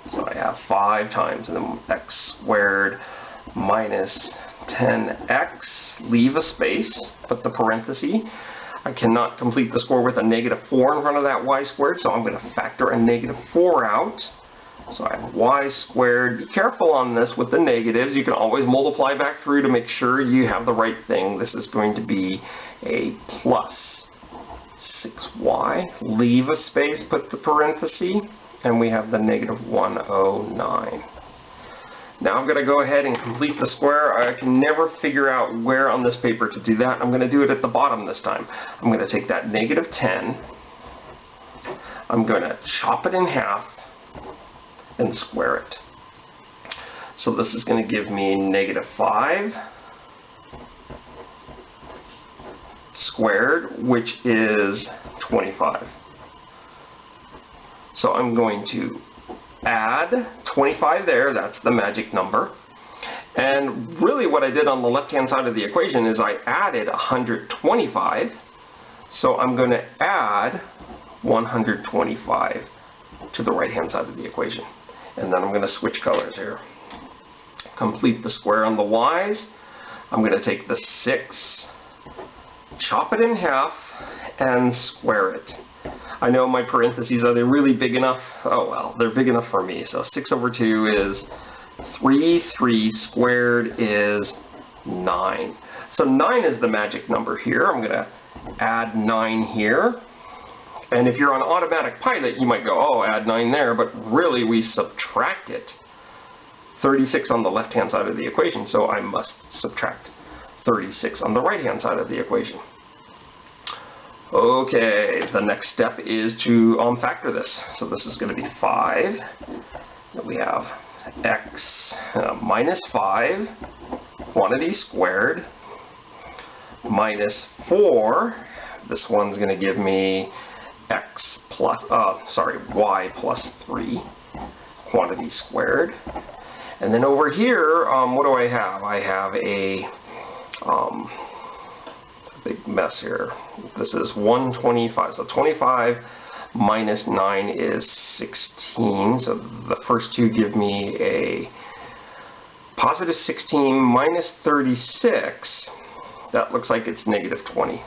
So I have 5 times, and then x squared minus 10x, leave a space, put the parenthesis. I cannot complete the square with a -4 in front of that y squared, so I'm going to factor a -4 out. So I have y squared. Be careful on this with the negatives. You can always multiply back through to make sure you have the right thing. This is going to be a plus 6y. Leave a space, put the parenthesis, and we have the -109. Now I'm going to go ahead and complete the square. I can never figure out where on this paper to do that. I'm going to do it at the bottom this time. I'm going to take that -10. I'm going to chop it in half and square it. So this is going to give me -5 squared, which is 25. So I'm going to add 25 there, that's the magic number, And really what I did on the left-hand side of the equation is I added 125. So I'm going to add 125 to the right-hand side of the equation. And then I'm going to switch colors here. Complete the square on the y's. I'm going to take the 6, chop it in half, and square it. I know my parentheses, are they really big enough? Oh well, they're big enough for me. So 6 over 2 is 3, 3 squared is 9. So 9 is the magic number here. I'm going to add 9 here. And if you're on automatic pilot, you might go, oh, add 9 there, but really we subtract it. 36 on the left-hand side of the equation, so I must subtract 36 on the right-hand side of the equation. Okay, the next step is to factor this. So this is going to be 5. Then we have x minus 5, quantity squared, minus 4. This one's going to give me x plus, y plus 3, quantity squared. And then over here, what do I have? I have a big mess here. This is 125. So 25 minus 9 is 16. So the first two give me a positive 16 minus 36. That looks like it's negative 20.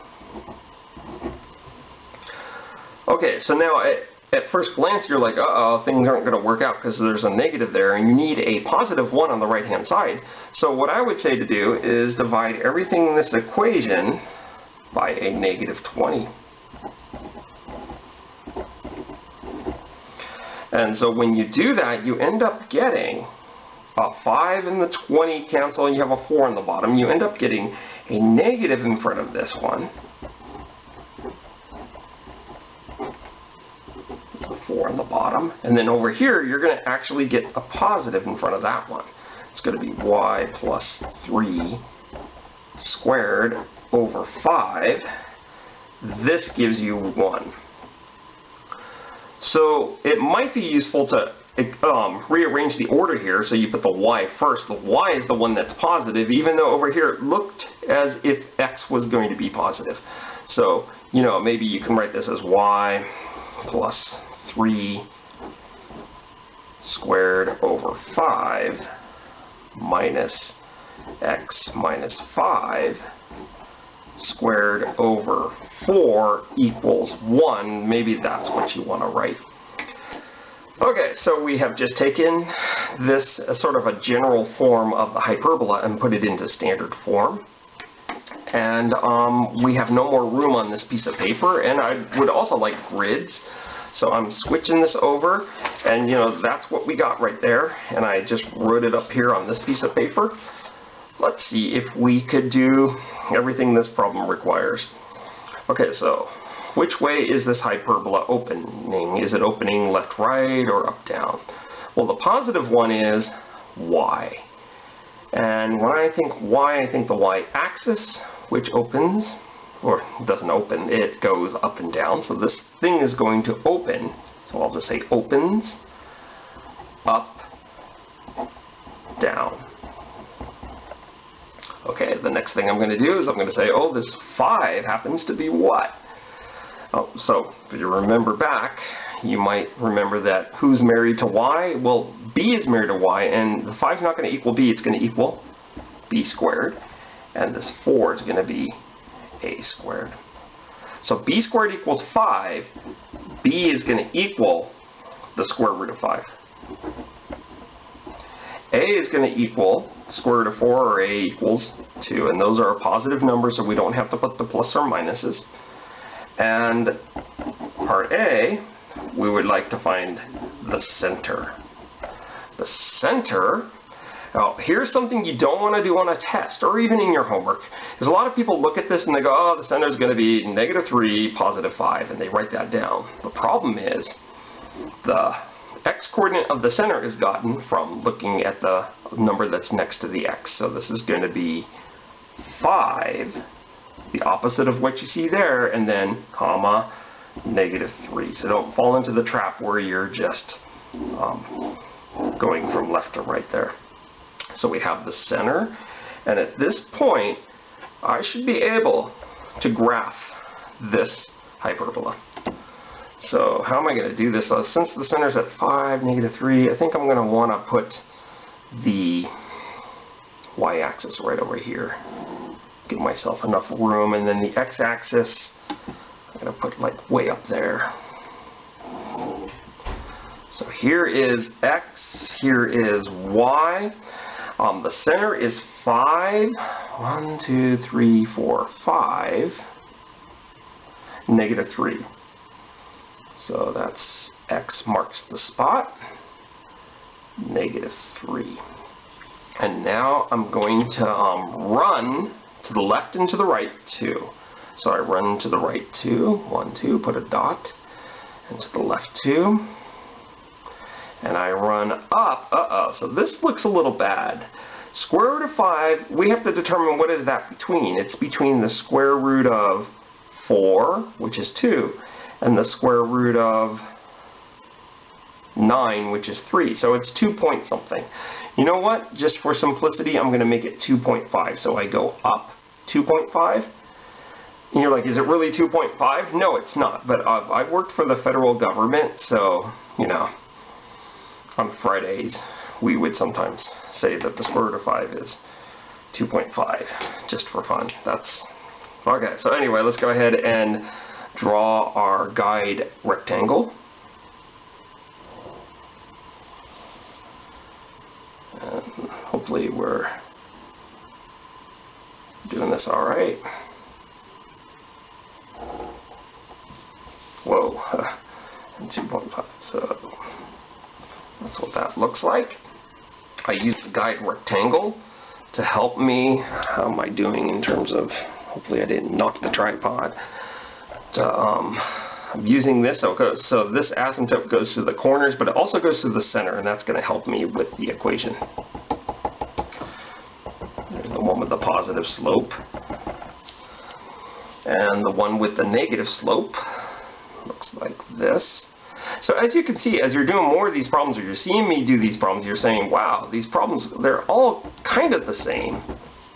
Okay, so now at first glance you're like, uh-oh, things aren't going to work out because there's a negative there and you need a positive 1 on the right hand side. So what I would say to do is divide everything in this equation by a negative 20. And so when you do that, you end up getting a 5 and the 20 cancel and you have a 4 on the bottom. You end up getting a negative in front of this one. 4 on the bottom, and then over here you're going to actually get a positive in front of that one. It's going to be y plus 3 squared over 5. This gives you 1. So it might be useful to rearrange the order here, so you put the y first. The y is the one that's positive, even though over here it looked as if x was going to be positive. So, you know, maybe you can write this as y plus 3 squared over 5 minus x minus 5 squared over 4 equals 1. Maybe that's what you want to write. Okay, so we have just taken this as sort of a general form of the hyperbola and put it into standard form. And we have no more room on this piece of paper, and I would also like grids. So I'm switching this over, and you know, that's what we got right there, and I just wrote it up here on this piece of paper. Let's see if we could do everything this problem requires. Okay, so which way is this hyperbola opening? Is it opening left, right, or up, down? Well, the positive one is y. And when I think y, I think the y-axis, which opens, or doesn't open, it goes up and down. So this thing is going to open, so I'll just say opens, up, down. Okay, the next thing I'm going to do is I'm going to say, oh, this 5 happens to be what? Oh, so if you remember back, you might remember that who's married to y? Well, b is married to y, and the 5 is not going to equal b, it's going to equal b squared. And this 4 is going to be a squared. So b squared equals 5. b is going to equal the square root of 5. a is going to equal square root of 4, or a equals 2. And those are positive numbers, so we don't have to put the plus or minuses. And part A, we would like to find the center. The center, now here's something you don't want to do on a test or even in your homework. Because a lot of people look at this and they go, oh, the center is going to be -3, +5, and they write that down. The problem is the x-coordinate of the center is gotten from looking at the number that's next to the x. So this is going to be 5, the opposite of what you see there, and then comma, -3. So don't fall into the trap where you're just going from left to right there. So we have the center, and at this point I should be able to graph this hyperbola. So how am I going to do this? Since the center's at 5, -3, I think I'm going to want to put the y-axis right over here. Give myself enough room, and then the x-axis I'm going to put like way up there. So here is x, here is y. The center is 5, 1, 2, 3, 4, 5, -3. So that's x marks the spot, -3. And now I'm going to run to the left and to the right 2. So I run to the right 2, 1, 2, put a dot, and to the left 2. And I run up, so this looks a little bad. Square root of 5, we have to determine what is that between. It's between the square root of 4, which is 2, and the square root of 9, which is 3. So it's 2 point something. You know what? Just for simplicity, I'm going to make it 2.5. So I go up 2.5. And you're like, is it really 2.5? No, it's not. But I've worked for the federal government, so, you know, on Fridays, we would sometimes say that the square root of 5 is 2.5, just for fun. That's okay. So anyway, let's go ahead and draw our guide rectangle. And hopefully we're doing this all right. Whoa, and 2.5. So that's what that looks like. I use the guide rectangle to help me. How am I doing in terms of, hopefully I didn't knock the tripod. I'm using this, so this asymptote goes through the corners, but it also goes through the center, and that's going to help me with the equation. There's the one with the positive slope. And the one with the negative slope looks like this. So as you can see, as you're doing more of these problems, or you're seeing me do these problems, you're saying, wow, these problems, they're all kind of the same.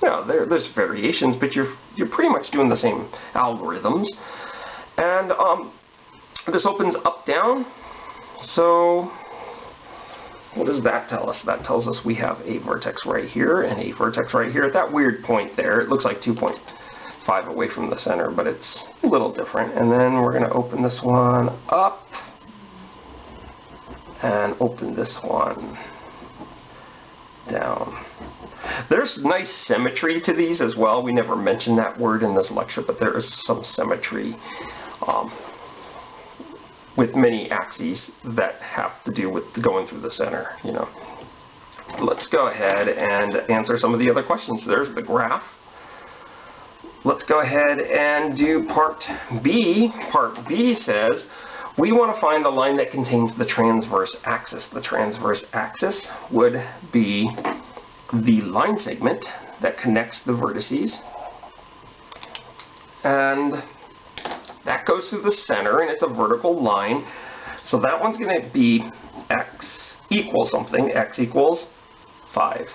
You know, there's variations, but you're pretty much doing the same algorithms. And this opens up, down. So what does that tell us? That tells us we have a vertex right here and a vertex right here at that weird point there. It looks like 2.5 away from the center, but it's a little different. And then we're going to open this one up and open this one down. There's nice symmetry to these as well. We never mentioned that word in this lecture, but there is some symmetry with many axes that have to do with going through the center, you know. Let's go ahead and answer some of the other questions. There's the graph. Let's go ahead and do part B. Part B says, we want to find the line that contains the transverse axis. The transverse axis would be the line segment that connects the vertices. And that goes through the center, and it's a vertical line. So that one's going to be x equals something. X equals 5.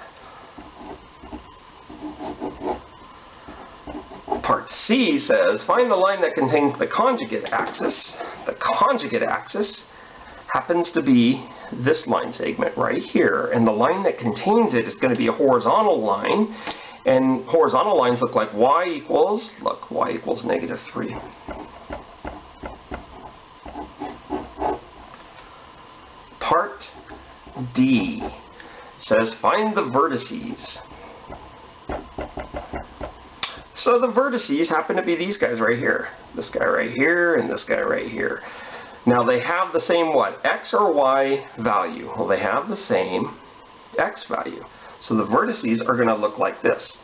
Part C says, find the line that contains the conjugate axis. The conjugate axis happens to be this line segment right here, and the line that contains it is going to be a horizontal line, and horizontal lines look like y equals, look, y equals -3. Part D says, find the vertices. So the vertices happen to be these guys right here. This guy right here and this guy right here. Now they have the same what? X or Y value? Well, they have the same X value. So the vertices are going to look like this.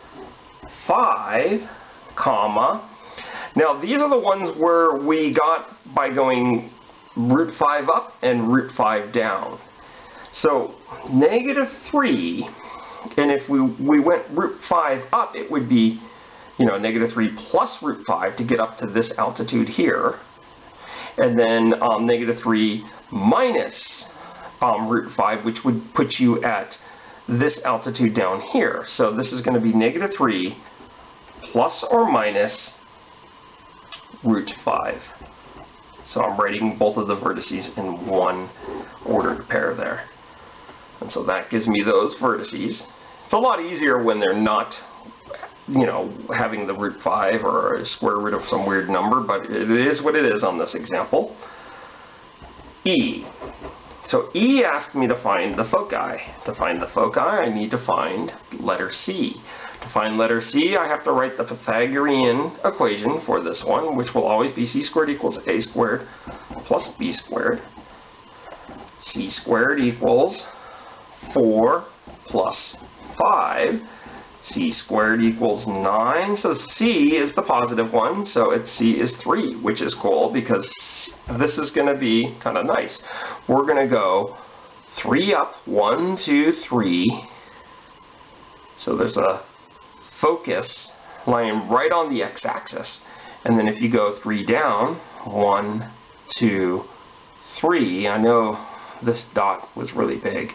5, comma. Now these are the ones where we got by going root 5 up and root 5 down. So -3, and if we went root 5 up, it would be, you know, -3 plus root 5 to get up to this altitude here. And then -3 minus root 5, which would put you at this altitude down here. So this is going to be -3 plus or minus √5. So I'm writing both of the vertices in one ordered pair there. And so that gives me those vertices. It's a lot easier when they're not, you know, having the √5 or a square root of some weird number, but it is what it is on this example. E. So E asked me to find the foci. To find the foci, I need to find letter C. To find letter C, I have to write the Pythagorean equation for this one, which will always be c squared equals a squared plus b squared. C squared equals 4 plus 5. C squared equals 9, so C is the positive one, so C is 3, which is cool because this is going to be kind of nice. We're going to go 3 up, 1, 2, 3. So there's a focus lying right on the x-axis. And then if you go 3 down, 1, 2, 3, I know this dot was really big.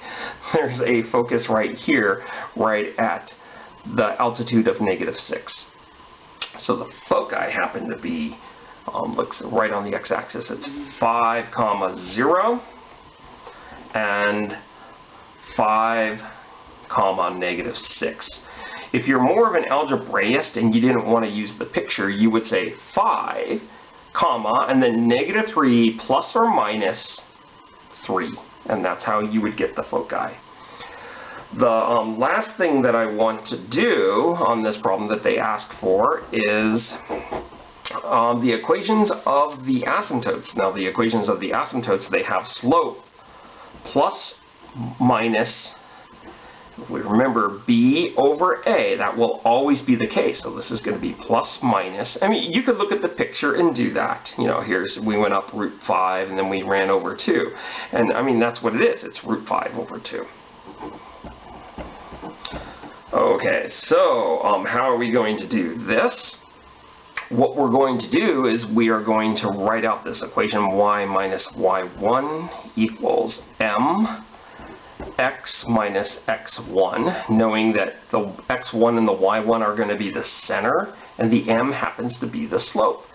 There's a focus right here, right at the altitude of -6. So the foci happen to be, looks right on the x-axis. It's 5, 0 and 5, -6. If you're more of an algebraist and you didn't want to use the picture, you would say 5, and then -3 plus or minus 3. And that's how you would get the foci. The last thing that I want to do on this problem that they ask for is the equations of the asymptotes. Now the equations of the asymptotes, they have slope plus minus, if we remember, b over a. That will always be the case. So this is going to be plus minus. I mean, you could look at the picture and do that. You know, we went up √5 and then we ran over 2. And I mean, that's what it is. It's √5 over 2. Okay, so how are we going to do this? What we're going to do is we are going to write out this equation y minus y1 equals m x minus x1, knowing that the x1 and the y1 are going to be the center and the m happens to be the slope.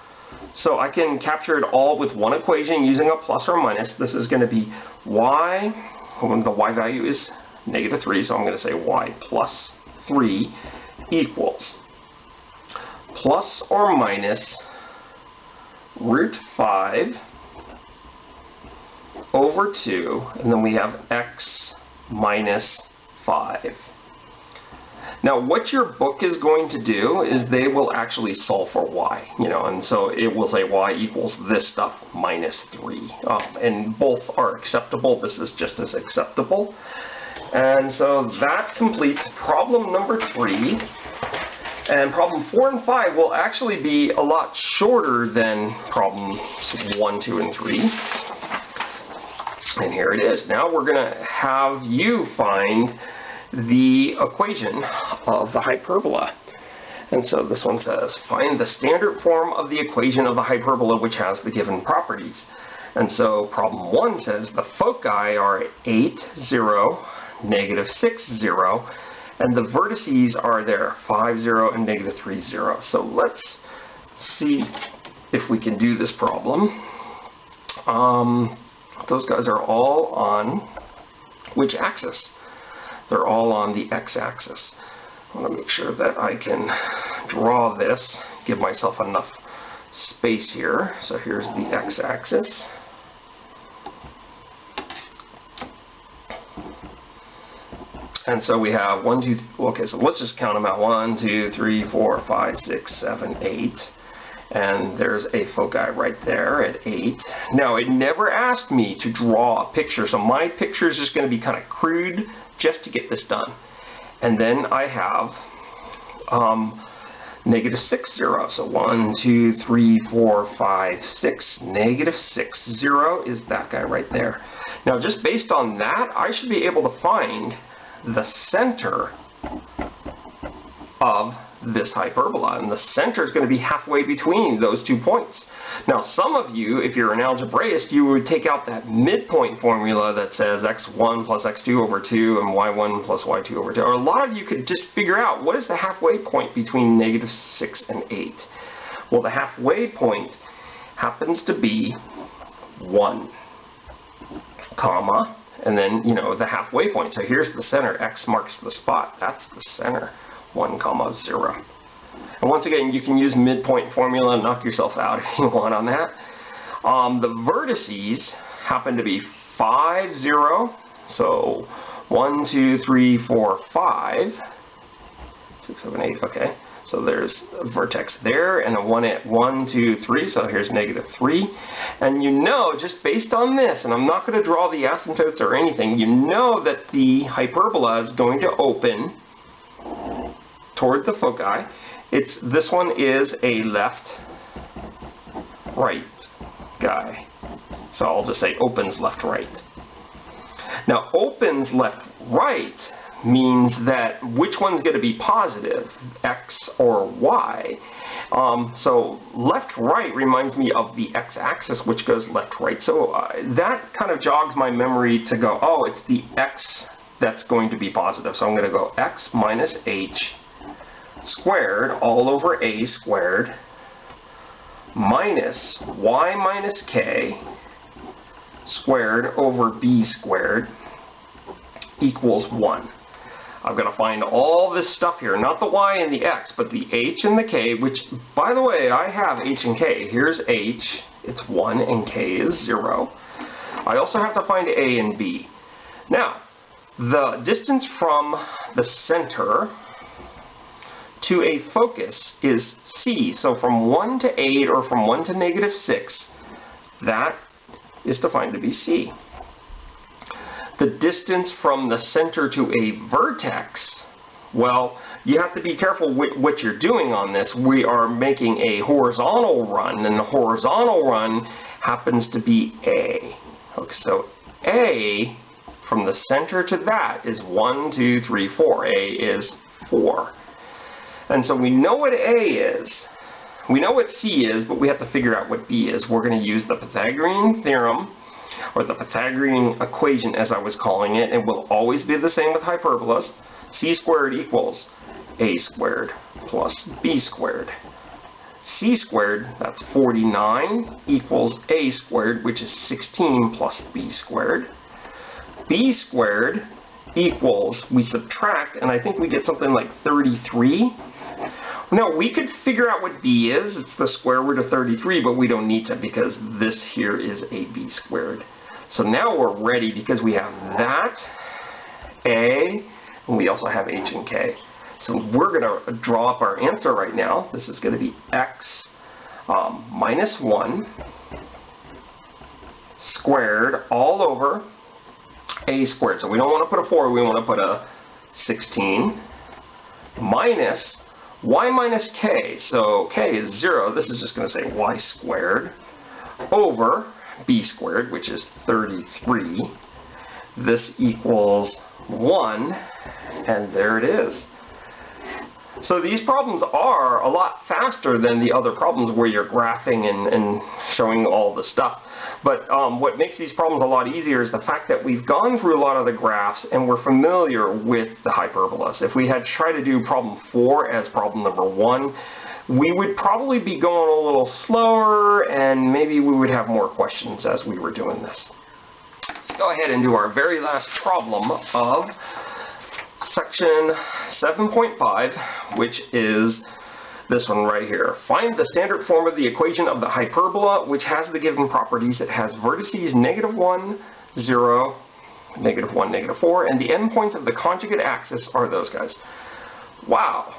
So I can capture it all with one equation using a plus or minus. This is going to be y, when the y value is -3, so I'm going to say y plus 3 equals plus or minus √5 over 2, and then we have x minus 5. Now what your book is going to do is they will actually solve for y, you know, and so it will say y equals this stuff minus 3. And both are acceptable. This is just as acceptable. And so that completes problem number 3. And problem 4 and 5 will actually be a lot shorter than problems 1, 2, and 3. And here it is. Now we're going to have you find the equation of the hyperbola. And so this one says, find the standard form of the equation of the hyperbola which has the given properties. And so problem 1 says the foci are 8, 0, -6, 0, and the vertices are there, 5, 0, and -3, 0. So let's see if we can do this problem. Those guys are all on which axis? They're all on the x-axis. I want to make sure that I can draw this, give myself enough space here. So here's the x-axis. And so we have 1, 2, okay, so let's just count them out. 1, 2, 3, 4, 5, 6, 7, 8. And there's a foci right there at 8. Now, it never asked me to draw a picture, so my picture is just going to be kind of crude just to get this done. And then I have -6, 0. So 1, 2, 3, 4, 5, 6. -6, 0 is that guy right there. Now, just based on that, I should be able to find the center of this hyperbola, and the center is going to be halfway between those 2 points. Now, some of you, if you're an algebraist, you would take out that midpoint formula that says x1 plus x2 over 2 and y1 plus y2 over 2. Or a lot of you could just figure out what is the halfway point between -6 and 8. Well, the halfway point happens to be 1, comma, and then, you know, the halfway point. So here's the center. X marks the spot. That's the center. 1, comma, 0. And once again, you can use midpoint formula and knock yourself out if you want on that. The vertices happen to be 5, 0. So 1, 2, 3, 4, 5. 6, 7, 8. Okay. So there's a vertex there, and a 1 at 1, 2, 3, so here's -3. And you know, just based on this, and I'm not going to draw the asymptotes or anything, you know that the hyperbola is going to open toward the foci. This one is a left-right guy. So I'll just say opens left-right. Now, opens left-right means that which one's going to be positive, x or y. So left-right reminds me of the x-axis, which goes left-right. So that kind of jogs my memory to go, oh, it's the x that's going to be positive. So I'm going to go x minus h squared all over a squared minus y minus k squared over b squared equals 1. I've got to find all this stuff here, not the y and the x, but the h and the k, which, by the way, I have h and k. Here's h, it's 1, and k is 0. I also have to find a and b. Now, the distance from the center to a focus is c. So from 1 to 8 or from 1 to -6, that is defined to be c. The distance from the center to a vertex, well, you have to be careful with what you're doing on this. We are making a horizontal run, and the horizontal run happens to be A. Okay, so A, from the center to that, is 1, 2, 3, 4. A is 4. And so we know what A is. We know what C is, but we have to figure out what B is. We're going to use the Pythagorean theorem, or the Pythagorean equation as I was calling it. It will always be the same with hyperbolas. C squared equals A squared plus B squared. C squared, that's 49, equals A squared, which is 16 plus B squared. B squared equals, we subtract, and I think we get something like 33. Now, we could figure out what b is. It's the square root of 33, but we don't need to because this here is ab squared. So now we're ready because we have that, a, and we also have h and k. So we're going to draw up our answer right now. This is going to be x minus 1 squared all over a squared. So we don't want to put a 4, we want to put a 16 minus y minus k. So k is 0. This is just going to say y squared over b squared, which is 33. This equals 1, and there it is. So these problems are a lot faster than the other problems where you're graphing and showing all the stuff. But what makes these problems a lot easier is the fact that we've gone through a lot of the graphs and we're familiar with the hyperbolas. If we had tried to do problem 4 as problem number 1, we would probably be going a little slower and maybe we would have more questions as we were doing this. Let's go ahead and do our very last problem of section 7.5, which is this one right here. Find the standard form of the equation of the hyperbola, which has the given properties. It has vertices -1, 0, -1, -4, and the endpoints of the conjugate axis are those guys. Wow.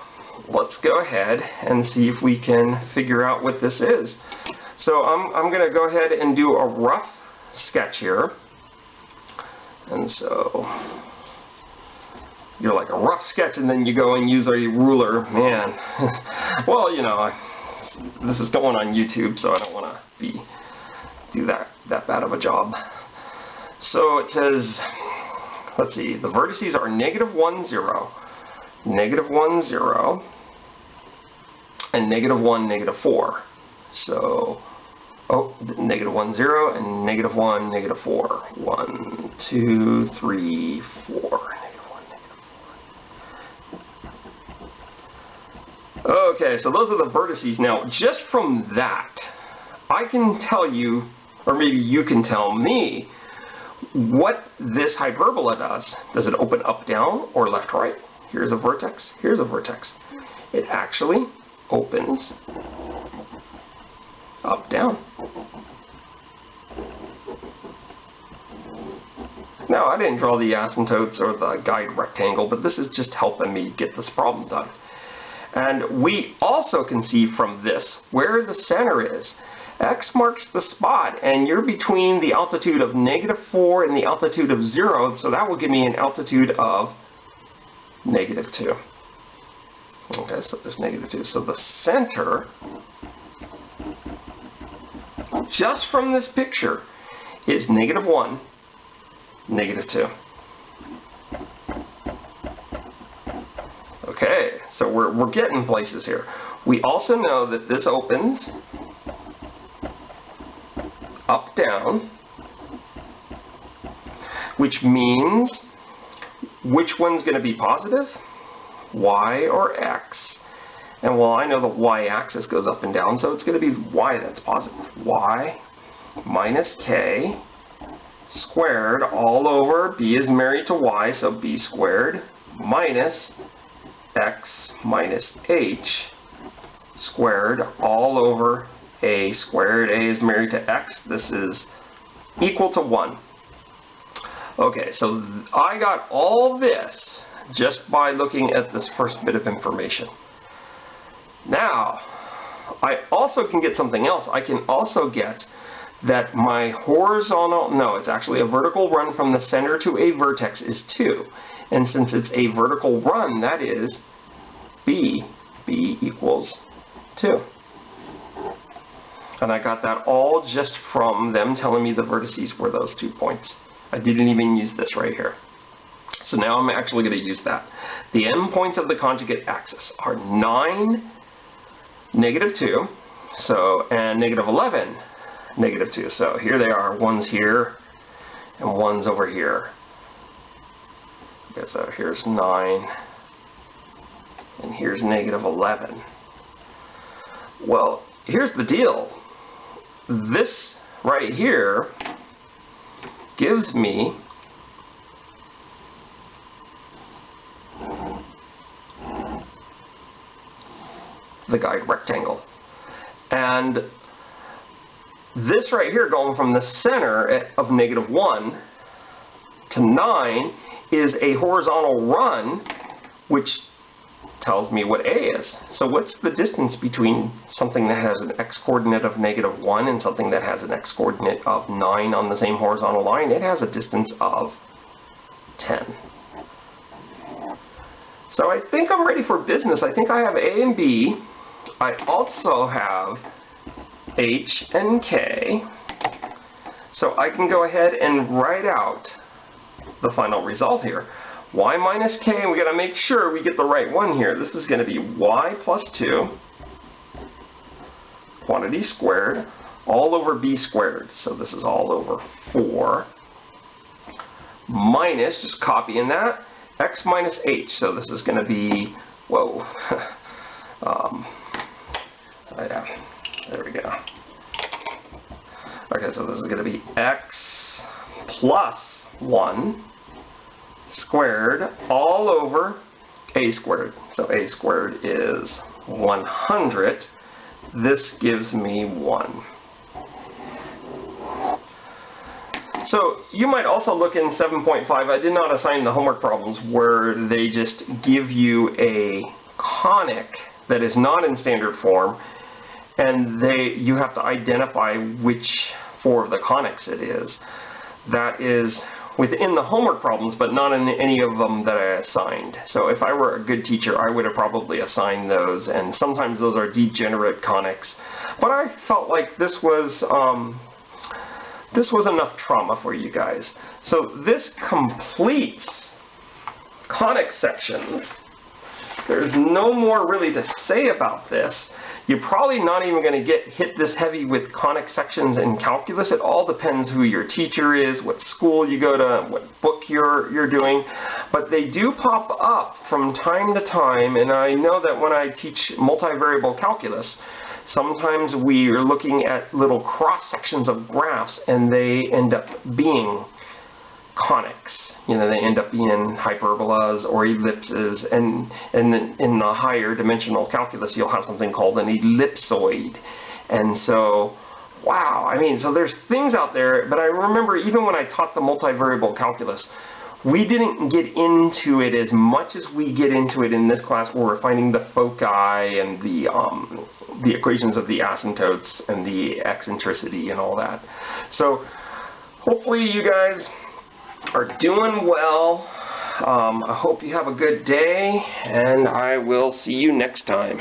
Let's go ahead and see if we can figure out what this is. So I'm going to go ahead and do a rough sketch here. And so you're like a rough sketch and then you go and use a ruler. Man, well, you know, this is going on YouTube, so I don't want to do that bad of a job. So it says, let's see, the vertices are -1, 0, -1, 0, and -1, -4. So, oh, -1, 0, and -1, -4. 1, 2, 3, 4. Okay, so those are the vertices. Now, just from that, I can tell you, or maybe you can tell me, what this hyperbola does. Does it open up, down, or left, right? Here's a vertex, here's a vertex. It actually opens up, down. Now, I didn't draw the asymptotes or the guide rectangle, but this is just helping me get this problem done. And we also can see from this where the center is. X marks the spot, and you're between the altitude of -4 and the altitude of 0, so that will give me an altitude of -2. Okay, so there's -2. So the center, just from this picture, is -1, -2. Okay, so we're getting places here. We also know that this opens up, down, which means which one's going to be positive? Y or X? And well, I know the y-axis goes up and down, so it's going to be y that's positive. Y minus k squared all over, b is married to y, so b squared, minus x minus h squared all over a squared. A is married to x. This is equal to 1. Okay, so I got all this just by looking at this first bit of information. Now, I also can get something else. I can also get that my horizontal, no, it's actually a vertical run from the center to a vertex is 2. And since it's a vertical run, that is b equals 2. And I got that all just from them telling me the vertices were those 2 points. I didn't even use this right here. So now I'm actually going to use that. The endpoints of the conjugate axis are 9, -2, so, and -11, -2. So here they are, one's here and one's over here. Okay, so here's 9 and here's -11. Well, here's the deal. This right here gives me the guide rectangle. And this right here, going from the center of -1 to 9, is a horizontal run, which tells me what A is. So what's the distance between something that has an x-coordinate of -1 and something that has an x-coordinate of 9 on the same horizontal line? It has a distance of 10. So I think I'm ready for business. I think I have A and B. I also have H and K. So I can go ahead and write out the final result here. Y minus k, and we got to make sure we get the right one here. This is going to be y plus 2, quantity squared, all over b squared. So this is all over 4, minus, just copying that, x minus h. So this is going to be, whoa, yeah, there we go. Okay, so this is going to be x plus 1 squared all over a squared. So a squared is 100. This gives me 1. So you might also look in 7.5. I did not assign the homework problems where they just give you a conic that is not in standard form, and you have to identify which 4 of the conics it is. That is within the homework problems, but not in any of them that I assigned. So if I were a good teacher, I would have probably assigned those, and sometimes those are degenerate conics. But I felt like this was enough trauma for you guys. So this completes conic sections there's no more really to say about this. You're probably not even going to get hit this heavy with conic sections in calculus. It all depends who your teacher is, what school you go to, what book you're doing. But they do pop up from time to time, and I know that when I teach multivariable calculus, sometimes we are looking at little cross sections of graphs and they end up being conics. You know, they end up being hyperbolas or ellipses, and in the higher dimensional calculus you'll have something called an ellipsoid. And so, wow, I mean, so there's things out there, but I remember even when I taught the multivariable calculus, we didn't get into it as much as we get into it in this class, where we're finding the foci and the equations of the asymptotes and the eccentricity and all that. So hopefully you guys are doing well. I hope you have a good day, and I will see you next time.